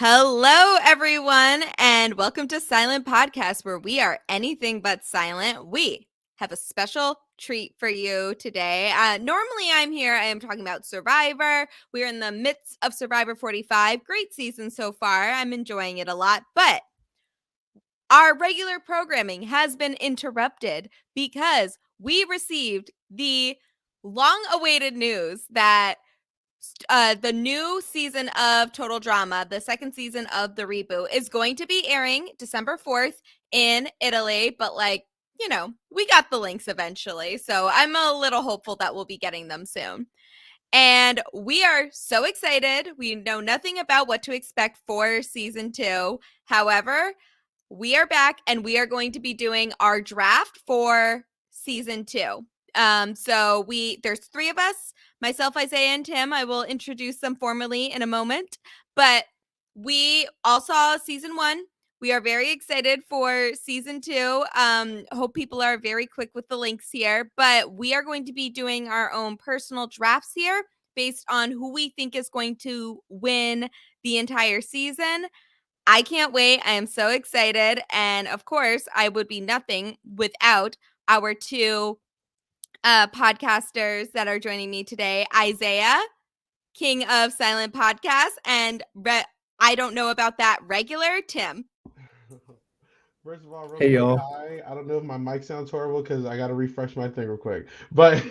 Hello, everyone, and welcome to Silent Podcast, where we are anything but silent. We have a special treat for you today. Normally, I am talking about Survivor. We're in the midst of Survivor 45. Great season so far. I'm enjoying it a lot, but our regular programming has been interrupted because we received the long awaited news that the new season of Total Drama, the second season of the reboot, is going to be airing December 4th in Italy. But, we got the links eventually. So I'm a little hopeful that we'll be getting them soon. And we are so excited. We know nothing about what to expect for season 2. However, we are back and we are going to be doing our draft for season 2. There's 3 of us, myself, Isaiah, and Tim. I will introduce them formally in a moment, but we all saw season 1. We are very excited for season 2. Hope people are very quick with the links here, but we are going to be doing our own personal drafts here based on who we think is going to win the entire season. I can't wait. I am so excited. And of course, I would be nothing without our 2 podcasters that are joining me today, Isaiah, king of silent podcasts, and I don't know about that, regular Tim. First of all, real Hey quick, y'all. hi. I don't know if my mic sounds horrible because I got to refresh my thing real quick. But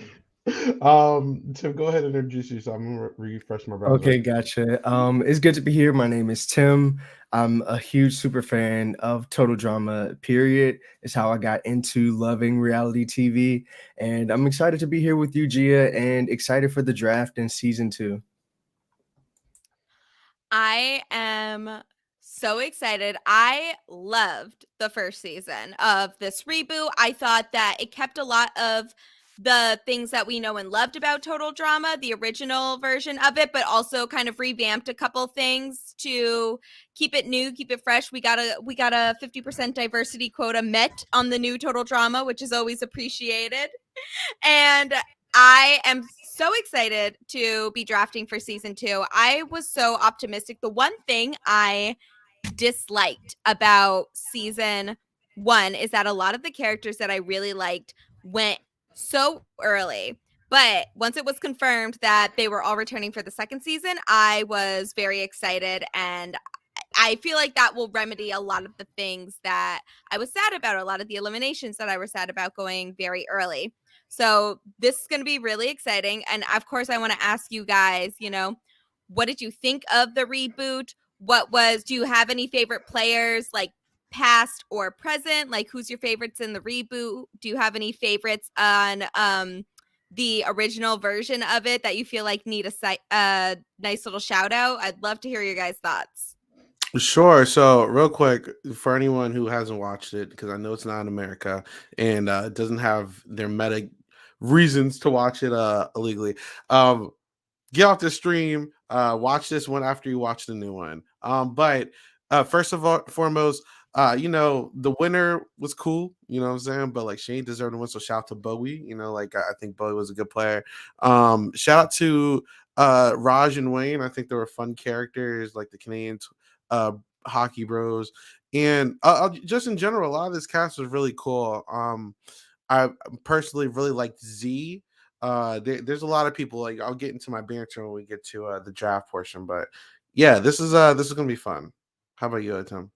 Tim, go ahead and introduce yourself. I'm gonna refresh my browser. Okay, gotcha. It's good to be here. My name is Tim. I'm a huge super fan of Total Drama, period. It's how I got into loving reality TV. And I'm excited to be here with you, Gia, and excited for the draft in season 2. I am so excited. I loved the first season of this reboot. I thought that it kept a lot of the things that we know and loved about Total Drama, the original version of it, but also kind of revamped a couple things to keep it new, keep it fresh. We got a 50% diversity quota met on the new Total Drama, which is always appreciated. And I am so excited to be drafting for season 2. I was so optimistic. The one thing I disliked about season 1 is that a lot of the characters that I really liked went so early. But once it was confirmed that they were all returning for the second season, I was very excited. And I feel like that will remedy a lot of the things that I was sad about, a lot of the eliminations that I was sad about going very early. So this is going to be really exciting. And of course, I want to ask you guys, what did you think of the reboot? Do you have any favorite players, like past or present? Like, who's your favorites in the reboot? Do you have any favorites on the original version of it that you feel like need a nice little shout out? I'd love to hear your guys' thoughts. Sure. So, real quick, for anyone who hasn't watched it, because I know it's not in America and doesn't have their meta reasons to watch it illegally, um, get off the stream, watch this one after you watch the new one. But first of all, foremost, the winner was cool, you know what I'm saying? But like she ain't deserved to win, so shout out to Bowie. I think Bowie was a good player. Shout out to Raj and Wayne. I think they were fun characters, like the Canadian uh hockey bros. And just in general, a lot of this cast was really cool. I personally really liked Z. There's a lot of people, like I'll get into my banter when we get to the draft portion, but yeah, this is gonna be fun. How about you, Tim?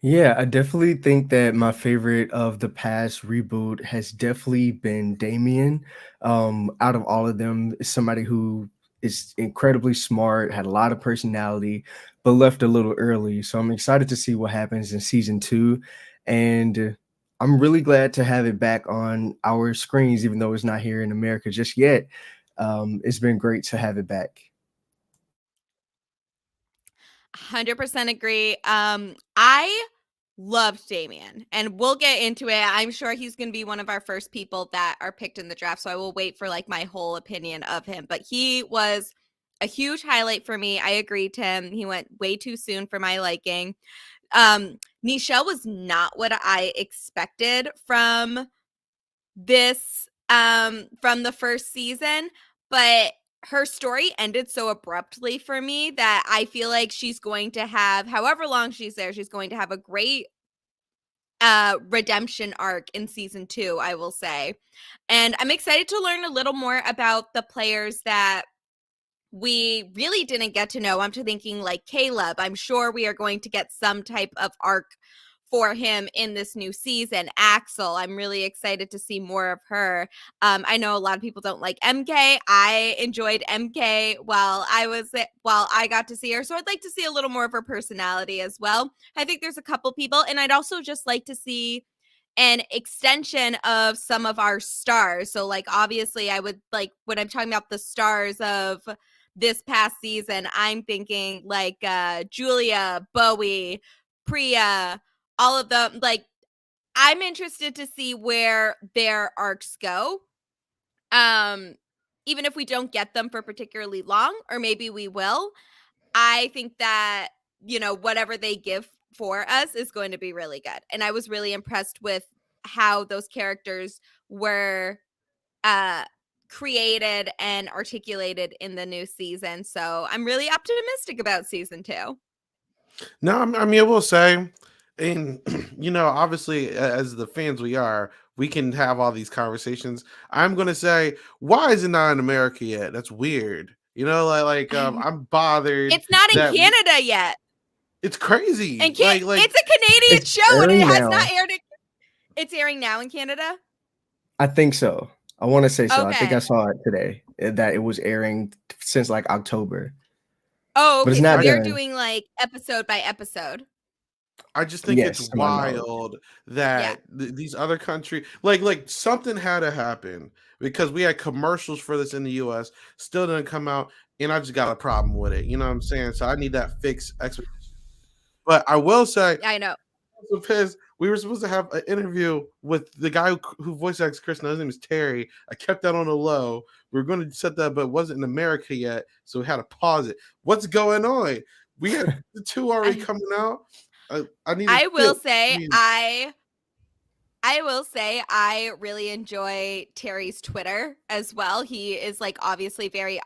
Yeah, I definitely think that my favorite of the past reboot has definitely been Damien. Out of all of them, is somebody who is incredibly smart, had a lot of personality, but left a little early. So I'm excited to see what happens in season 2. And I'm really glad to have it back on our screens, even though it's not here in America just yet. It's been great to have it back. 100% agree. I loved Damien, and we'll get into it. I'm sure he's going to be one of our first people that are picked in the draft, so I will wait for like my whole opinion of him. But he was a huge highlight for me. I agree, Tim. He went way too soon for my liking. Nichelle was not what I expected from this from the first season, but her story ended so abruptly for me that I feel like she's going to have, however long she's there, she's going to have a great redemption arc in season 2, I will say. And I'm excited to learn a little more about the players that we really didn't get to know. I'm thinking like Caleb. I'm sure we are going to get some type of arc for him in this new season. Axel, I'm really excited to see more of her. I know a lot of people don't like MK. I enjoyed MK while I got to see her, so I'd like to see a little more of her personality as well. I think there's a couple people, and I'd also just like to see an extension of some of our stars. So like obviously I would like, when I'm talking about the stars of this past season, I'm thinking like Julia, Bowie, Priya, all of them. Like I'm interested to see where their arcs go. Even if we don't get them for particularly long, or maybe we will, I think that, you know, whatever they give for us is going to be really good. And I was really impressed with how those characters were created and articulated in the new season. So I'm really optimistic about season 2. No, I mean, I will say, and obviously, as the fans we are, we can have all these conversations. I'm gonna say, why is it not in America yet? That's weird. I'm bothered It's not in that Canada yet. it's crazy. And it's a Canadian It's show, and it airing has now. not aired. It's airing now in Canada. I think so. I want to say so. I think Okay. I saw it today that it was airing since like October. Oh, But it's okay. So not they're done. doing like episode by episode. I just think Yes, it's to my knowledge. wild that these other countries, like something had to happen because we had commercials for this in the U.S. Still didn't come out, and I just got a problem with it. You know what I'm saying? So I need that fixed expectation. But I will say, I know. because we were supposed to have an interview with the guy who voice acts Chris. His name is Terry. I kept that on the low. We were going to set that, but it wasn't in America yet, so we had to pause it. What's going on? We had the 2 already coming out. I will say I really enjoy Terry's Twitter as well. He is like obviously very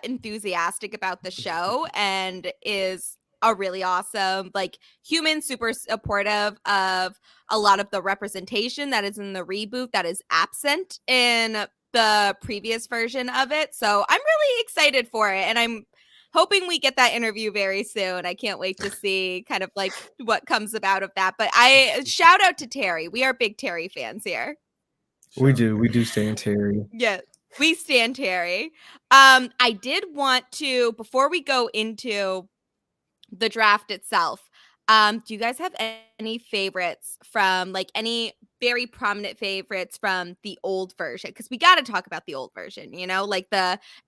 enthusiastic about the show and is a really awesome like human, super supportive of a lot of the representation that is in the reboot that is absent in the previous version of it. So I'm really excited for it, and I'm hoping we get that interview very soon. I can't wait to see kind of like what comes about of that. But I shout out to Terry. We are big Terry fans here. We do stand Terry. Yeah, we stand Terry. I did want to, before we go into the draft itself, do you guys have any favorites from like any very prominent favorites from the old version? Because we got to talk about the old version, you know, like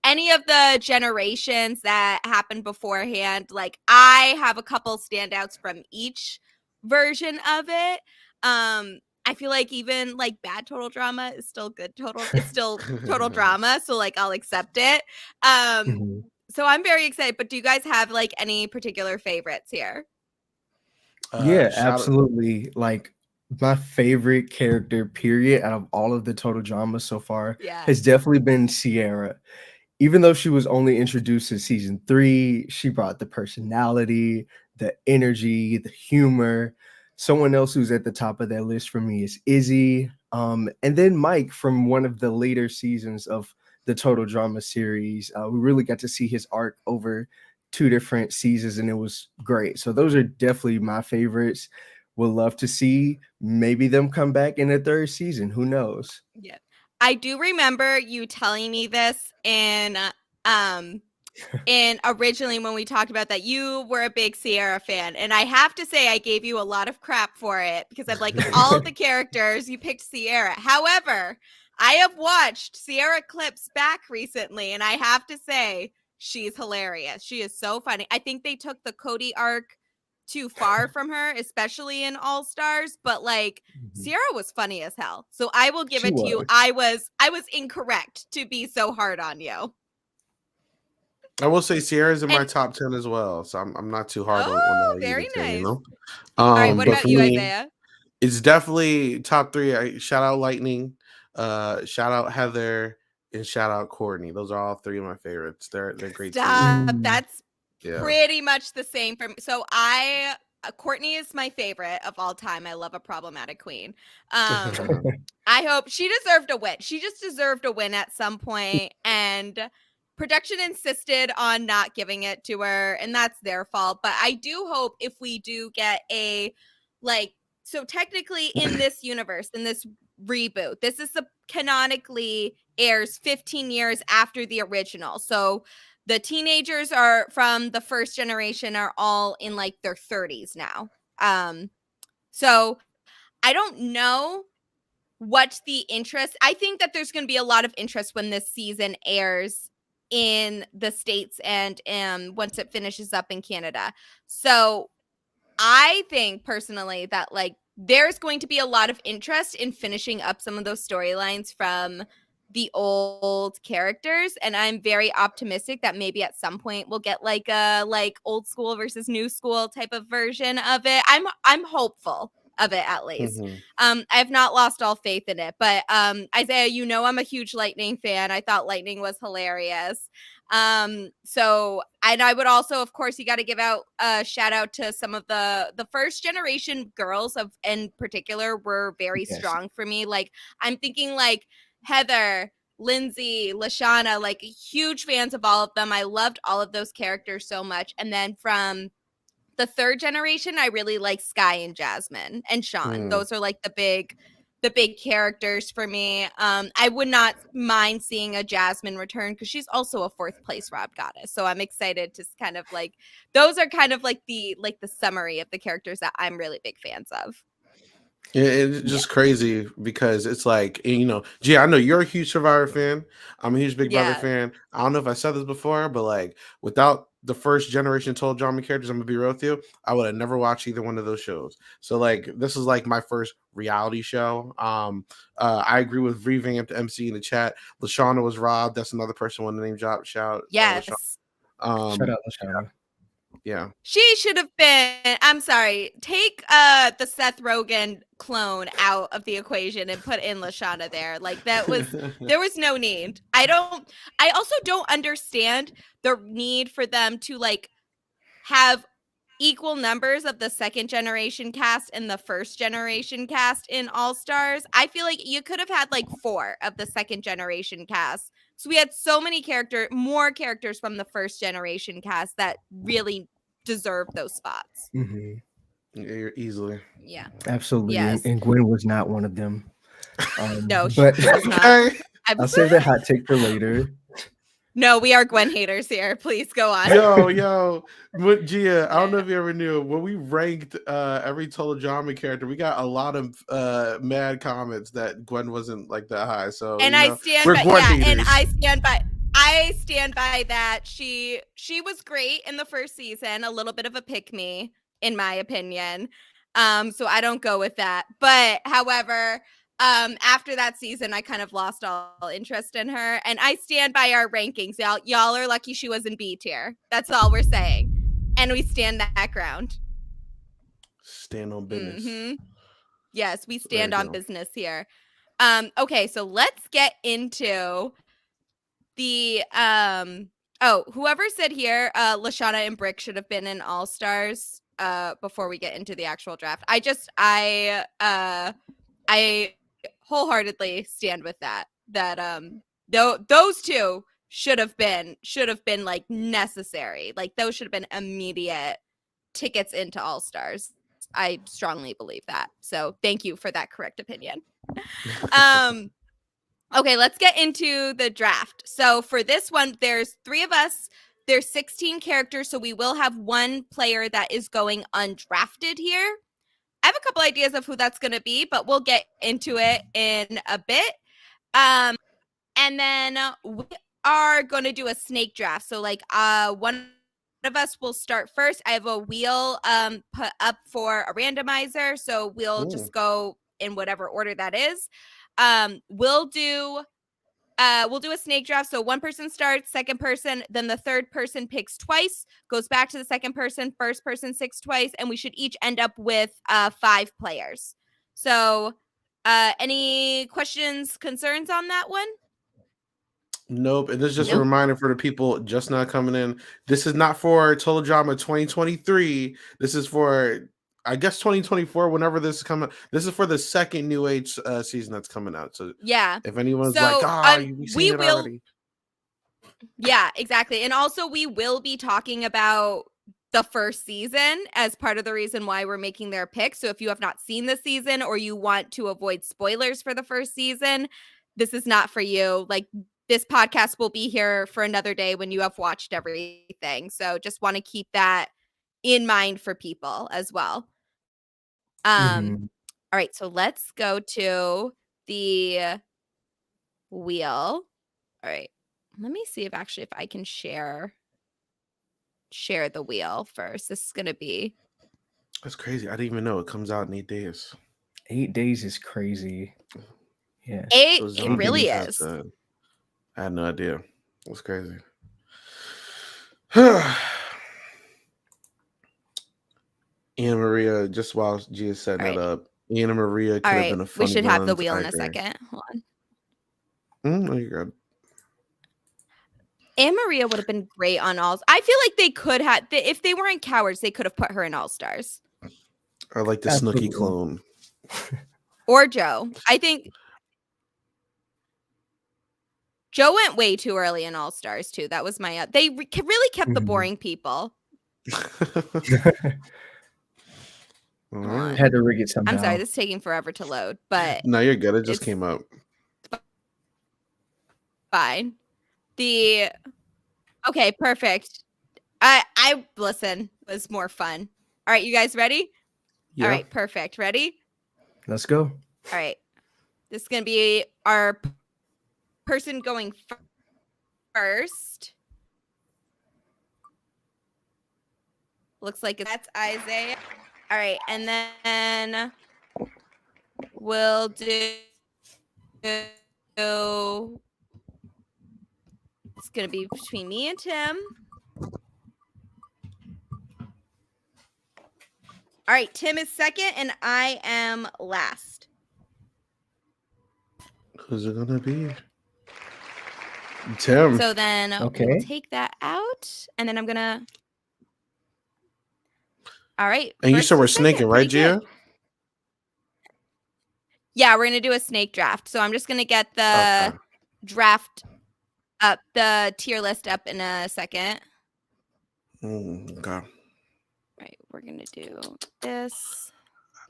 any of the generations that happened beforehand. Like I have a couple standouts from each version of it. I feel like even like bad total drama is still good it's still total drama, so like I'll accept it. Mhm. So I'm very excited, but do you guys have like any particular favorites here? Yeah, absolutely. Like my favorite character, period, out of all of the total drama so far has definitely been Sierra. Even though she was only introduced in season 3, she brought the personality, the energy, the humor. Someone else who's at the top of that list for me is Izzy. And then Mike from one of the later seasons of the Total Drama series. We really got to see his arc over 2 different seasons, and it was great. So those are definitely my favorites. Would love to see maybe them come back in a 3rd season. Who knows? Yeah. I do remember you telling me this in originally when we talked about that you were a big Sierra fan, and I have to say I gave you a lot of crap for it because I'm like, of all of the characters you picked Sierra. However, I have watched Sierra clips back recently, and I have to say she's hilarious. She is so funny. I think they took the Cody arc too far from her, especially in All Stars, but like Sierra was funny as hell. So I will give it to you. I was incorrect to be so hard on you. I will say Sierra's in my top 10 as well, so I'm not too hard on that. Very either, nice. you know? All right, what about you, Isaiah? It's definitely top 3. Shout out Lightning, shout out Heather, and shout out Courtney. Those are all three of my favorites. They're great too. Stop. Mm. That's Yeah. pretty much the same for me. So Courtney is my favorite of all time. I love a problematic queen. I hope she deserved a win. She just deserved a win at some point, and production insisted on not giving it to her, and that's their fault. But I do hope if we do get a so technically in this universe, in this reboot, this is canonically airs 15 years after the original. So the teenagers are from the first generation are all in like their 30s now. So I don't know what the interest. I think that there's going to be a lot of interest when this season airs in the States and once it finishes up in Canada. So I think personally that like there's going to be a lot of interest in finishing up some of those storylines from the old characters, and I'm very optimistic that maybe at some point we'll get like a old school versus new school type of version of it. I'm hopeful of it at least. I have not lost all faith in it, but Isaiah, you know I'm a huge Lightning fan. I thought Lightning was hilarious. So, and I would also, of course, you got to give out a shout out to some of the first generation girls of in particular were very strong for me. Like I'm thinking like Heather, Lindsay, Lashana, like huge fans of all of them. I loved all of those characters so much. And then from the third generation, I really like Sky and Jasmine and Sean. Those are like the big characters for me. I would not mind seeing a Jasmine return because she's also a 4th place Rob goddess. So I'm excited to kind of like those are kind of like the summary of the characters that I'm really big fans of. Yeah, it's just crazy because it's like, you know, G, I know you're a huge Survivor fan. I'm a huge Big Brother fan. I don't know if I said this before, but like without the first generation Total Drama characters, I'm gonna be real with you, I would have never watched either one of those shows. So like this is like my first reality show. I agree with revamped MC in the chat. Lashana was robbed. That's another person with the name drop. Shout yes. Shout out Lashana. Yeah. She should have been, I'm sorry, take the Seth Rogen clone out of the equation and put in Lashana there. Like that was, there was no need. I also don't understand the need for them to like have equal numbers of the second generation cast and the first generation cast in All Stars. I feel like you could have had like 4 of the second generation cast. So we had so many more characters from the first generation cast that really deserve those spots. Yeah, easily. Yeah. Absolutely. Yes. And Gwen was not one of them. No, but she was not. I'll save that hot take for later. No, we are Gwen haters here. Please go on. Yo, Gia, I don't know if you ever knew when we ranked every Total Drama character, we got a lot of mad comments that Gwen wasn't like that high. So and I stand by I stand by that. She was great in the first season, a little bit of a pick me, in my opinion. So I don't go with that. But however, after that season, I kind of lost all interest in her, and I stand by our rankings. Y'all are lucky she was in B tier. That's all we're saying, and we stand that ground. Stand on business. Yes, we stand on business here. Okay, so let's get into the whoever said here, Lashana and Brick should have been in All Stars. Before we get into the actual draft, I wholeheartedly stand with that those two should have been like necessary. Like those should have been immediate tickets into All Stars. I strongly believe that. So thank you for that correct opinion. Okay, let's get into the draft. So for this one, there's 3 of us. There's 16 characters, so we will have 1 player that is going undrafted here. I have a couple ideas of who that's going to be, but we'll get into it in a bit. And then we are going to do a snake draft. So like one of us will start first. I have a wheel put up for a randomizer, so we'll just go in whatever order that is. We'll do a snake draft. So one person starts, second person, then the third person picks twice, goes back to the second person, first person picks twice, and we should each end up with 5 players. So any questions, concerns on that one? Nope. And this is just a Nope. reminder for the people just now coming in. This is not for Total Drama 2023. This is for, I guess, 2024, whenever this is coming. This is for the second New Age season that's coming out. So Yeah. if anyone's like, So you've seen we it will. already. Yeah, exactly. And also we will be talking about the first season as part of the reason why we're making their pick. So if you have not seen the season or you want to avoid spoilers for the first season, this is not for you. Like, this podcast will be here for another day when you have watched everything. So just want to keep that in mind for people as well. Mhm. All right, so let's go to the wheel. All right. Let me see if I can share the wheel first. This is going to be That's crazy. I didn't even know it comes out in 8 days. 8 days is crazy. Yeah. it. So It zombies really have is. I had no idea. That's crazy. Anna Maria, just while G is setting All it right. up, Anna Maria All could have right. been a We fun should have the villain. wheel I in a agree. second. Hold on. No, you're good. Anne Maria would have been great on All. I feel like they could have, if they weren't cowards, they could have put her in All Stars. I like the Snooki Absolutely. clone. Or Joe. I think Joe went way too early in All Stars too. That was my. They really kept the Mhm. boring people. All right. Had to rig it somehow. I'm sorry, this is taking forever to load, but No, you're good. It just it's came up. fine. Okay, perfect. I listen, it was more fun. All right, you guys ready? Yeah. All right, perfect. Ready? Let's go. All right. This is going to be our person going first. Looks like that's Isaiah. All right, and then we'll do it's going to be between me and Tim. All right, Tim is second and I am last. Who's it gonna be? Tim. So then Okay. we'll take that out, and then I'm gonna. All right. And you first said we're and second, snaking, right, pretty good. Gia? Yeah, we're gonna do a snake draft. So I'm just gonna get the Okay. draft up, the tier list up in a second. Okay. Right, we're gonna do this.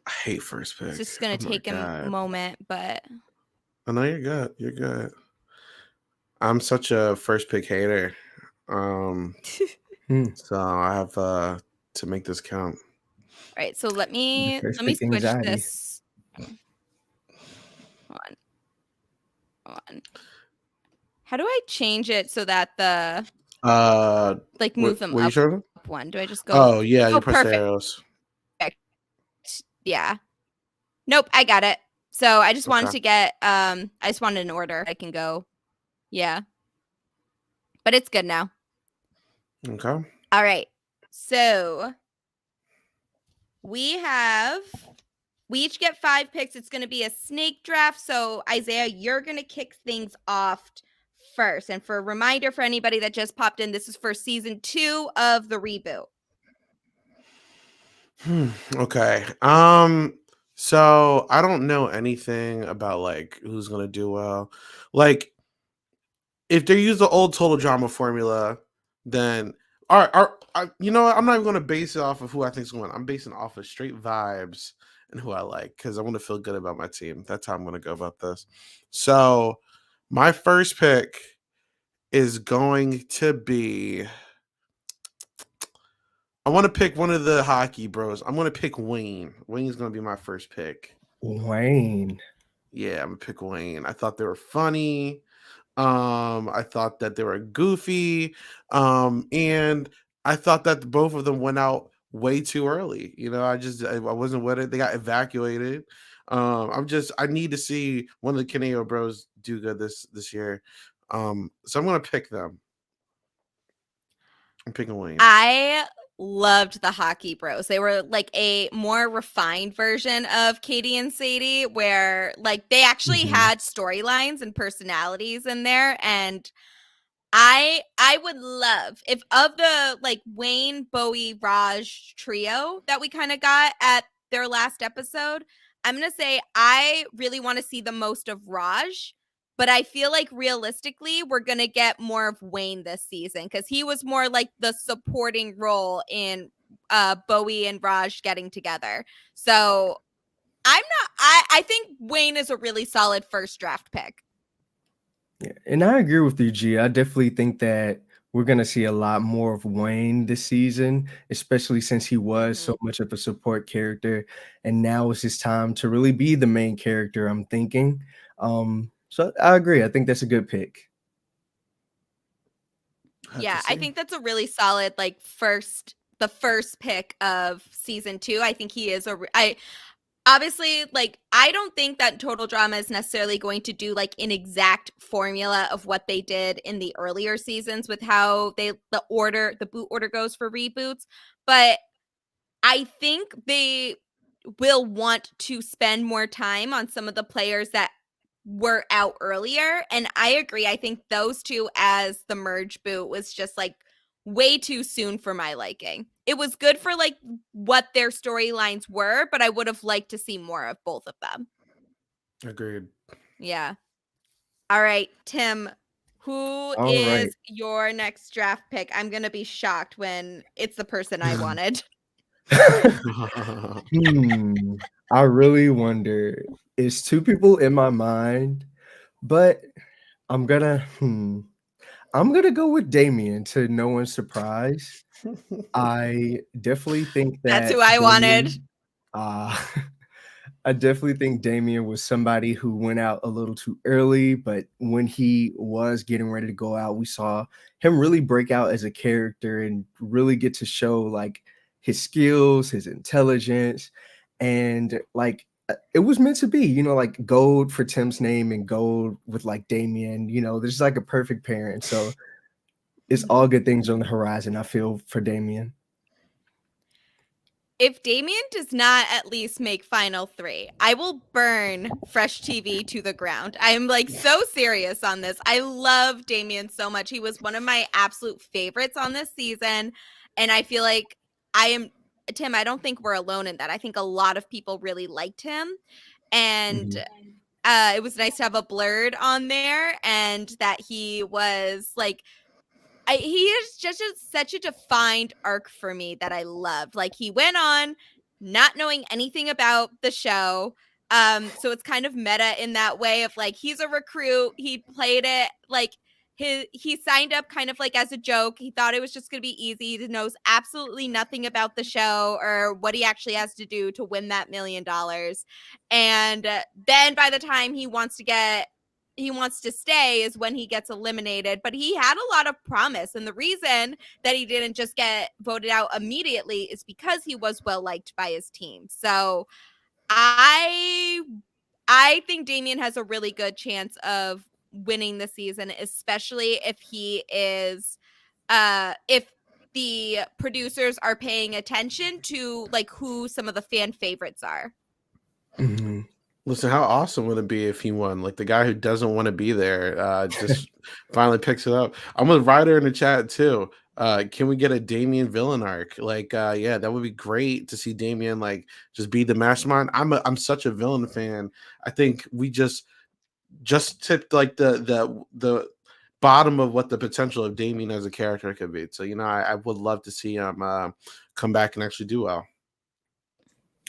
I hate first pick. It's just gonna Oh my take a God. moment, but I know you're good. You're good. I'm such a first pick hater. So I have to make this count. all right. So let me first switch pick anxiety. this. Hold on. How do I change it so that the like move them what are you up showing? one? Do I just go? Oh yeah, you Oh, press the perfect. arrows. Yeah. Nope, I got it. So I just wanted Okay. to get I just wanted an order. I can go. Yeah. But it's good now. Okay. All right. So we each get 5 picks. It's going to be a snake draft. So Isaiah, you're going to kick things off first. And for a reminder for anybody that just popped in, this is for season 2 of the reboot. Okay. So I don't know anything about like who's gonna do well. Like, if they use the old total drama formula, then you know what? I'm not even gonna base it off of who I think is going. I'm basing it off of straight vibes and who I like because I want to feel good about my team. That's how I'm gonna go about this. So my first pick is going to be. I want to pick one of the hockey bros. I'm going to pick Wayne. Wayne's going to be my first pick. Wayne. Yeah, I'm going to pick Wayne. I thought they were funny. I thought that they were goofy. And I thought that both of them went out way too early. You know, I wasn't with it. They got evacuated. I need to see one of the Caneo bros do good this year. So I'm going to pick them. I'm picking Wayne. I loved the Hockey Bros. They were like a more refined version of Katie and Sadie, where like they actually had storylines and personalities in there. And I would love if of the like Wayne, Bowie, Raj trio that we kind of got at their last episode, I'm gonna say I really want to see the most of Raj, but I feel like realistically we're gonna get more of Wayne this season because he was more like the supporting role in Bowie and Raj getting together. So I think Wayne is a really solid first draft pick. Yeah, and I agree with you, G. I definitely think that we're going to see a lot more of Wayne this season, especially since he was so much of a support character. And now is his time to really be the main character, I'm thinking. So I agree. I think that's a good pick. Yeah, I think that's a really solid like the first pick of season 2. I think he is obviously, like, I don't think that Total Drama is necessarily going to do like an exact formula of what they did in the earlier seasons with how the boot order goes for reboots, but I think they will want to spend more time on some of the players that were out earlier. And I agree. I think those two as the merge boot was just like way too soon for my liking. It was good for like what their storylines were, but I would have liked to see more of both of them. Agreed. Yeah. All right, Tim, who is your next draft pick? I'm going to be shocked when it's the person I wanted. I really wonder. It's two people in my mind, but I'm gonna go with Damien to no one's surprise. I definitely think that That's who I wanted. I definitely think Damien was somebody who went out a little too early, but when he was getting ready to go out, we saw him really break out as a character and really get to show like his skills, his intelligence, and like it was meant to be, like gold for Tim's name and gold with like Damien, there's like a perfect parent. So it's all good things on the horizon, I feel, for Damien. If Damien does not at least make Final 3, I will burn Fresh TV to the ground. I'm like so serious on this. I love Damien so much. He was one of my absolute favorites on this season. And I feel like Tim, I don't think we're alone in that. I think a lot of people really liked him. And it was nice to have a Blurred on there and that he was like, he is just such a defined arc for me that I loved. Like he went on not knowing anything about the show. So it's kind of meta in that way of like, he's a recruit. He played it like he signed up kind of like as a joke. He thought it was just going to be easy. He knows absolutely nothing about the show or what he actually has to do to win that $1 million. And then by the time he wants to stay is when he gets eliminated, but he had a lot of promise. And the reason that he didn't just get voted out immediately is because he was well liked by his team. So I think Damien has a really good chance of winning the season, especially if he is, if the producers are paying attention to like who some of the fan favorites are. Listen, how awesome would it be if he won? Like the guy who doesn't want to be there just finally picks it up. I'm with Ryder in the chat too. Can we get a Damien villain arc? Like, yeah, that would be great to see Damien like just be the mastermind. I'm such a villain fan. I think we just tipped like the bottom of what the potential of Damien as a character could be. So, I would love to see him come back and actually do well.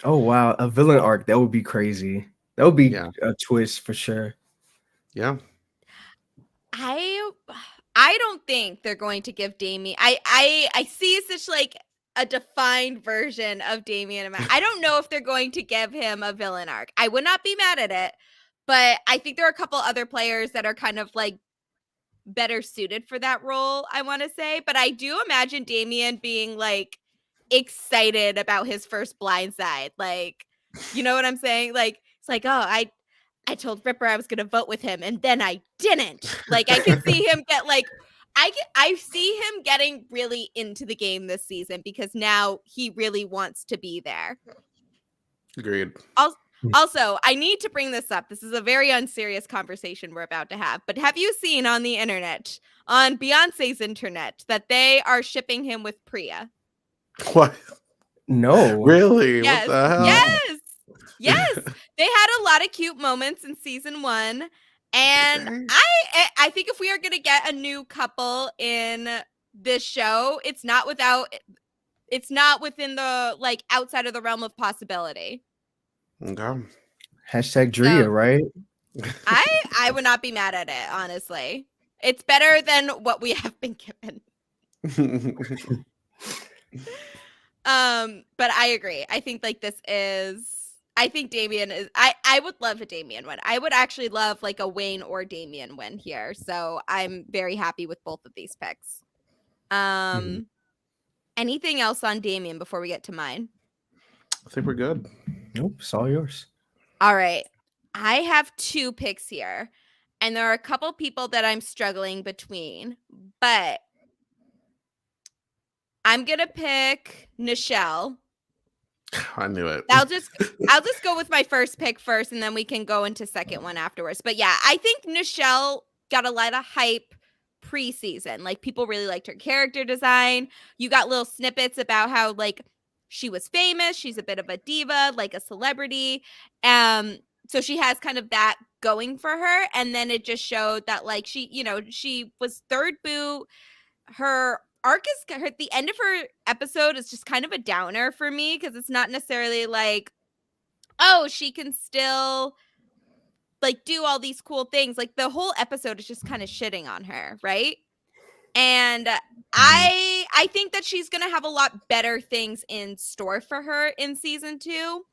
Oh wow, a villain arc, that would be crazy. That would be a twist for sure. Yeah. I don't think they're going to give Damien. I see such like a defined version of Damien. I don't know if they're going to give him a villain arc. I would not be mad at it, but I think there are a couple other players that are kind of like better suited for that role, I want to say. But I do imagine Damien being like excited about his first blindside. Like, you know what I'm saying? Like, it's like, oh, I told Ripper I was going to vote with him and then I didn't. Like, I can see him get like, I see him getting really into the game this season because now he really wants to be there. Agreed. Also, I need to bring this up. This is a very unserious conversation we're about to have. But have you seen on the internet, on Beyonce's internet, that they are shipping him with Priya? What? No. Really? Yes. What the hell? Yes. They had a lot of cute moments in season 1. And I think if we are going to get a new couple in this show, it's not within the like outside of the realm of possibility. Okay. Hashtag Drea, right? I would not be mad at it, honestly. It's better than what we have been given. But I agree. I think like I think Damian is I would love a Damian win. I would actually love like a Wayne or Damian win here. So I'm very happy with both of these picks. Anything else on Damian before we get to mine? I think we're good. Nope, it's all yours. All right. I have 2 picks here, and there are a couple people that I'm struggling between, but I'm going to pick Nichelle. I knew it. I'll just go with my first pick first, and then we can go into second one afterwards. But yeah, I think Nichelle got a lot of hype preseason. Like people really liked her character design. You got little snippets about how like she was famous. She's a bit of a diva, like a celebrity. So she has kind of that going for her. And then it just showed that like she was third boot. Her arc is the end of her episode is just kind of a downer for me because it's not necessarily like, oh, she can still like do all these cool things. Like the whole episode is just kind of shitting on her, right? And I think that she's gonna have a lot better things in store for her in season 2.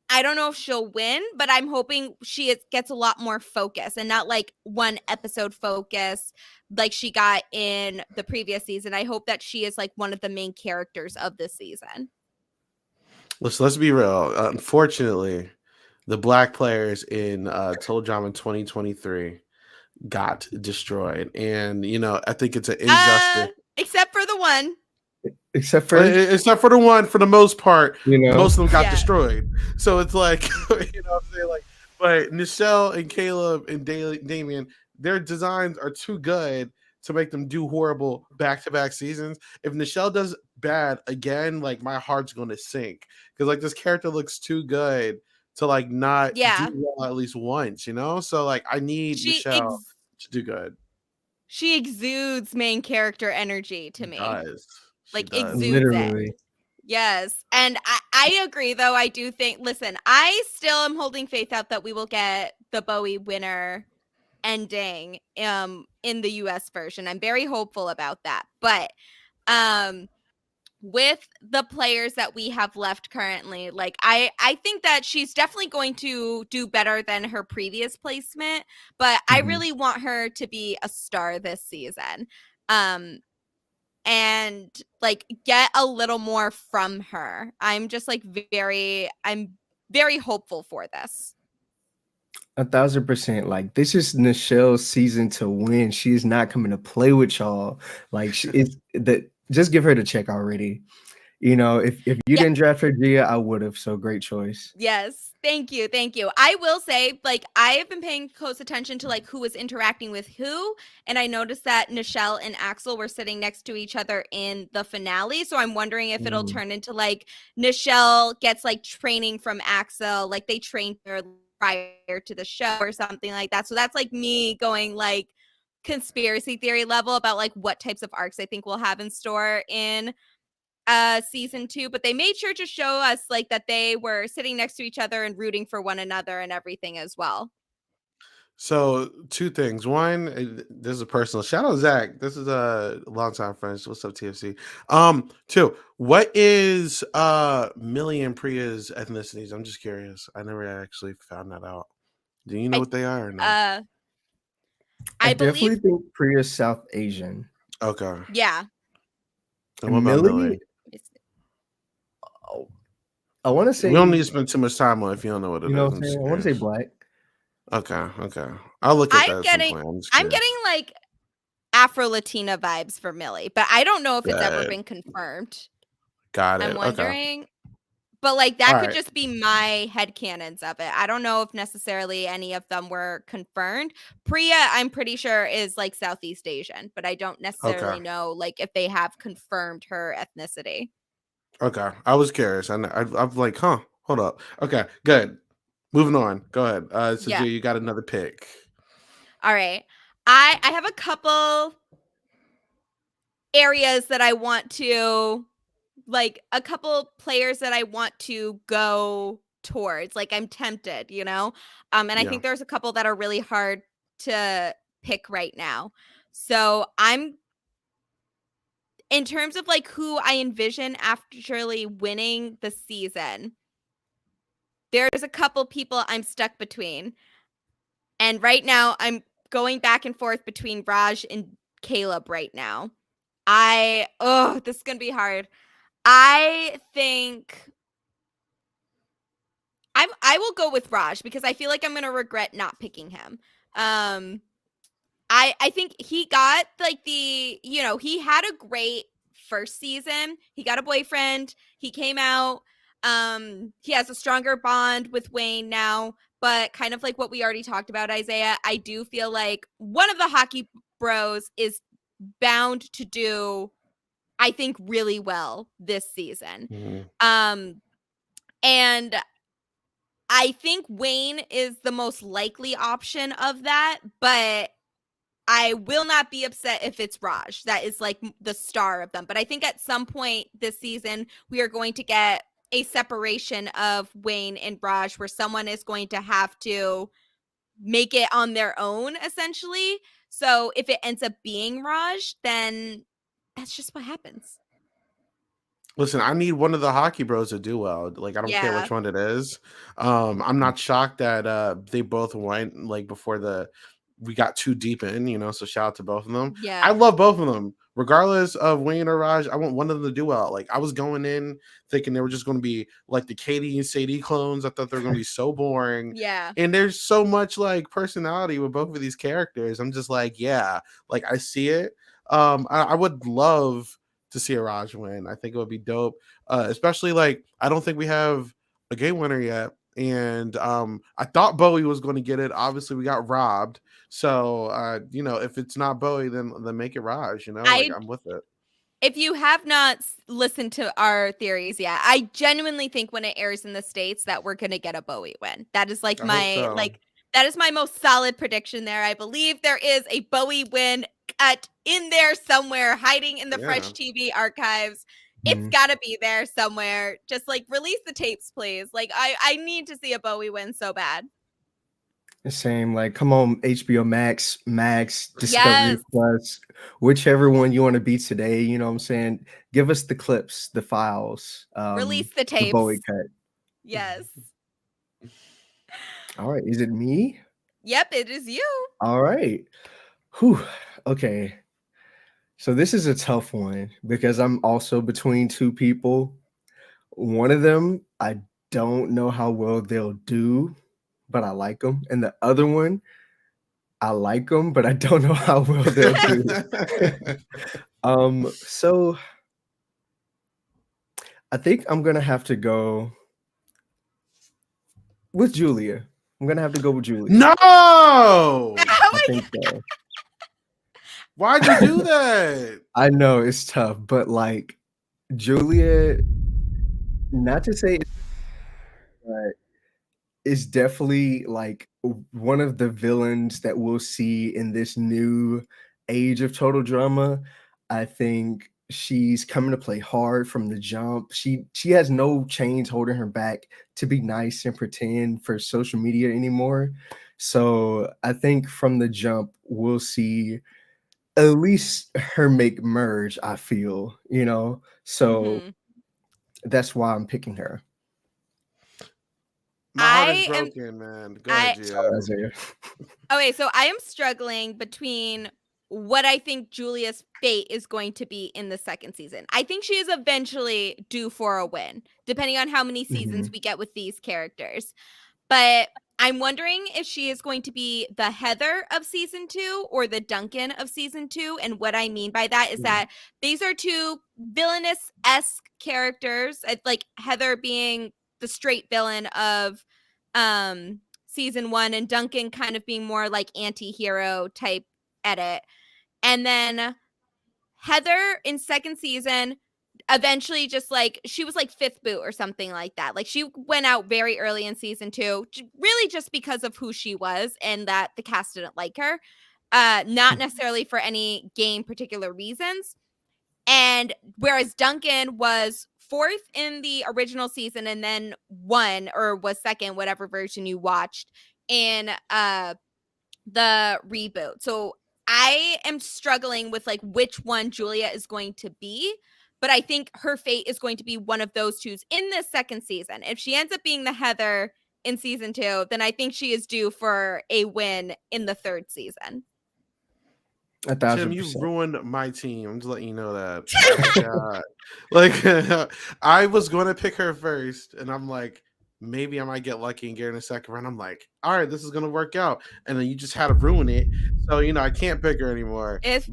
I don't know if she'll win, but I'm hoping she gets a lot more focus and not like one episode focus like she got in the previous season. I hope that she is like one of the main characters of this season. Let's be real. Unfortunately, the black players in Total Drama 2023 got destroyed. And, I think it's an injustice. Except for the one. Except for the one, for the most part, most of them got destroyed. So it's like, what I'm saying? Like, but Nichelle and Caleb and Damian, their designs are too good to make them do horrible back-to-back seasons. If Nichelle does bad again, like my heart's going to sink because like this character looks too good to like not do well at least once, So like I need Nichelle to do good. She exudes main character energy to me. Like exudes literally. it. Yes. And I agree though. I do think, listen, I still am holding faith out that we will get the Bowie winner ending in the US version. I'm very hopeful about that. But with the players that we have left currently, like I think that she's definitely going to do better than her previous placement, but I really want her to be a star this season. And like get a little more from her. I'm just like I'm very hopeful for this. 1,000%. Like this is Nichelle's season to win. She is not coming to play with y'all. Like just give her the check already. If you didn't draft her, Gia, I would have. So great choice. Yes. Thank you. I will say, like, I have been paying close attention to like who was interacting with who, and I noticed that Nichelle and Axel were sitting next to each other in the finale. So I'm wondering if it'll turn into like Nichelle gets like training from Axel, like they trained her prior to the show or something like that. So that's like me going like conspiracy theory level about like what types of arcs I think we'll have in store in season 2, but they made sure to show us like that they were sitting next to each other and rooting for one another and everything as well. So 2 things. One, this is a personal shout out, Zach. This is a longtime friend. What's up, TFC? 2, what is Millie and Priya's ethnicities? I'm just curious. I never actually found that out. Do you know what they are or not? I definitely think Priya's South Asian. Okay. Yeah. And what about Millie? I want to say we don't need to spend too much time on it if you don't know what it is. What I'm saying? I want to say black. Okay. I'll look at that at some point. I'm getting like Afro-Latina vibes for Millie, but I don't know if it's ever Right. been confirmed. Got I'm it. Okay. wondering. But like that All could right. just be my headcanons of it. I don't know if necessarily any of them were confirmed. Priya, I'm pretty sure, is like Southeast Asian, but I don't necessarily Okay. know like if they have confirmed her ethnicity. Okay. I was curious. I'm like, huh? Hold up. Okay. Good. Moving on. Go ahead. So Yeah. Gia, you got another pick. All right. I have a couple areas that I want to like a couple players that I want to go towards. Like I'm tempted, you know? And I Yeah. think there's a couple that are really hard to pick right now. So I'm in terms of like who I envision actually winning the season, there's a couple people I'm stuck between. And right now I'm going back and forth between Raj and Caleb right now. This is gonna be hard. I think I will go with Raj because I feel like I'm gonna regret not picking him. I think he got like he had a great first season. He got a boyfriend. He came out. He has a stronger bond with Wayne now, but kind of like what we already talked about, Isaiah, I do feel like one of the hockey bros is bound to do, I think, really well this season. Mhm. And I think Wayne is the most likely option of that, but I will not be upset if it's Raj. That is like the star of them. But I think at some point this season, we are going to get a separation of Wayne and Raj where someone is going to have to make it on their own, essentially. So if it ends up being Raj, then that's just what happens. Listen, I need one of the hockey bros to do well. Like, I don't care Yeah. which one it is. I'm not shocked that they both went like before we got too deep in, so shout out to both of them. I Yeah. love both of them. Regardless of Wayne or Raj, I want one of them to do well. Like, I was going in thinking they were just going to be like the Katie and Sadie clones. I thought they were going to be so boring. Yeah. And there's so much like personality with both of these characters. I'm just like, yeah, like I see it. I would love to see a Raj win. I think it would be dope. Especially like I don't think we have a game winner yet. And I thought Bowie was going to get it. Obviously, we got robbed. So if it's not Bowie, then make it Raj. Like I'm with it. If you have not listened to our theories yet, I genuinely think when it airs in the States that we're going to get a Bowie win. That is like I hope so. that is my most solid prediction there. I believe there is a Bowie win cut in there somewhere, hiding in the French TV archives. It's got to be there somewhere. Just like release the tapes, please. Like I need to see a Bowie win so bad. Same, like come on, HBO Max, Discovery Yes. Plus, whichever one you want to be today. You know what I'm saying? Give us the clips, the files, Release the the Bowie tapes. cut. Yes. All right, is it me? Yep, it is you. All right. Whew. Okay. So this is a tough one because I'm also between two people. One of them, I don't know how well they'll do, but I like them. And the other one, I like them, but I don't know how well they'll do. So I think I'm gonna have to go with Julia. I'm gonna have to go with Julia. No! I think so. Why'd you do that? I know it's tough, but like Julia, not to say, but is definitely like one of the villains that we'll see in this new age of total drama. I think she's coming to play hard from the jump. She has no chains holding her back to be nice and pretend for social media anymore. So I think from the jump we'll see at least her make merge, I feel, so that's why I'm picking her. My heart is broken, man. Go ahead, Gia. Okay, so I am struggling between what I think Julia's fate is going to be in the second season. I think she is eventually due for a win, depending on how many seasons we get with these characters. But I'm wondering if she is going to be the Heather of season 2 or the Duncan of season 2. And what I mean by that is that these are two villainous-esque characters, like Heather being the straight villain of season 1 and Duncan kind of being more like anti-hero type edit. And then Heather in second season eventually just like she was like fifth boot or something like that. Like she went out very early in season 2, really just because of who she was and that the cast didn't like her. Not necessarily for any game particular reasons. And whereas Duncan was fourth in the original season and then won or was second, whatever version you watched, in the reboot. So I am struggling with like which one Julia is going to be, but I think her fate is going to be one of those two's in this second season. If she ends up being the Heather in season 2, then I think she is due for a win in the third season. 1,000%. Tim, you ruined my team. I'm just letting you know that. Oh like, I was going to pick her first, and I'm like, maybe I might get lucky and get her in the second round. I'm like, all right, this is going to work out. And then you just had to ruin it. So, I can't pick her anymore. If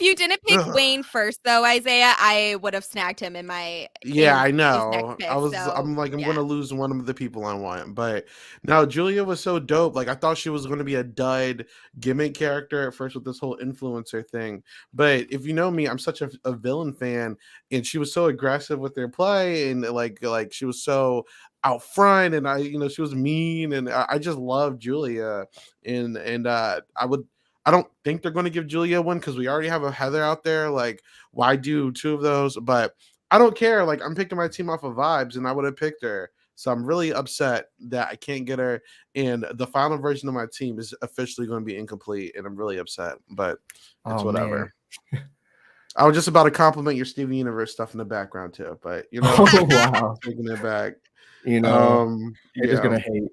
you didn't pick Wayne first, though, Isaiah, I would have snagged him in my I know. Pick, I'm going to lose one of the people I want. But no, Julia was so dope. Like, I thought she was going to be a dud gimmick character at first with this whole influencer thing. But if you know me, I'm such a villain fan, and she was so aggressive with their play, and like she was so out front, and she was mean, and I just love Julia, and I don't think they're going to give Julia one because we already have a Heather out there. Like, why do two of those? But I don't care. Like, I'm picking my team off of vibes, and I would have picked her. So I'm really upset that I can't get her, and the final version of my team is officially going to be incomplete, and I'm really upset. But it's whatever. I was just about to compliment your Steven Universe stuff in the background too, but wow, taking it back. You're just gonna hate.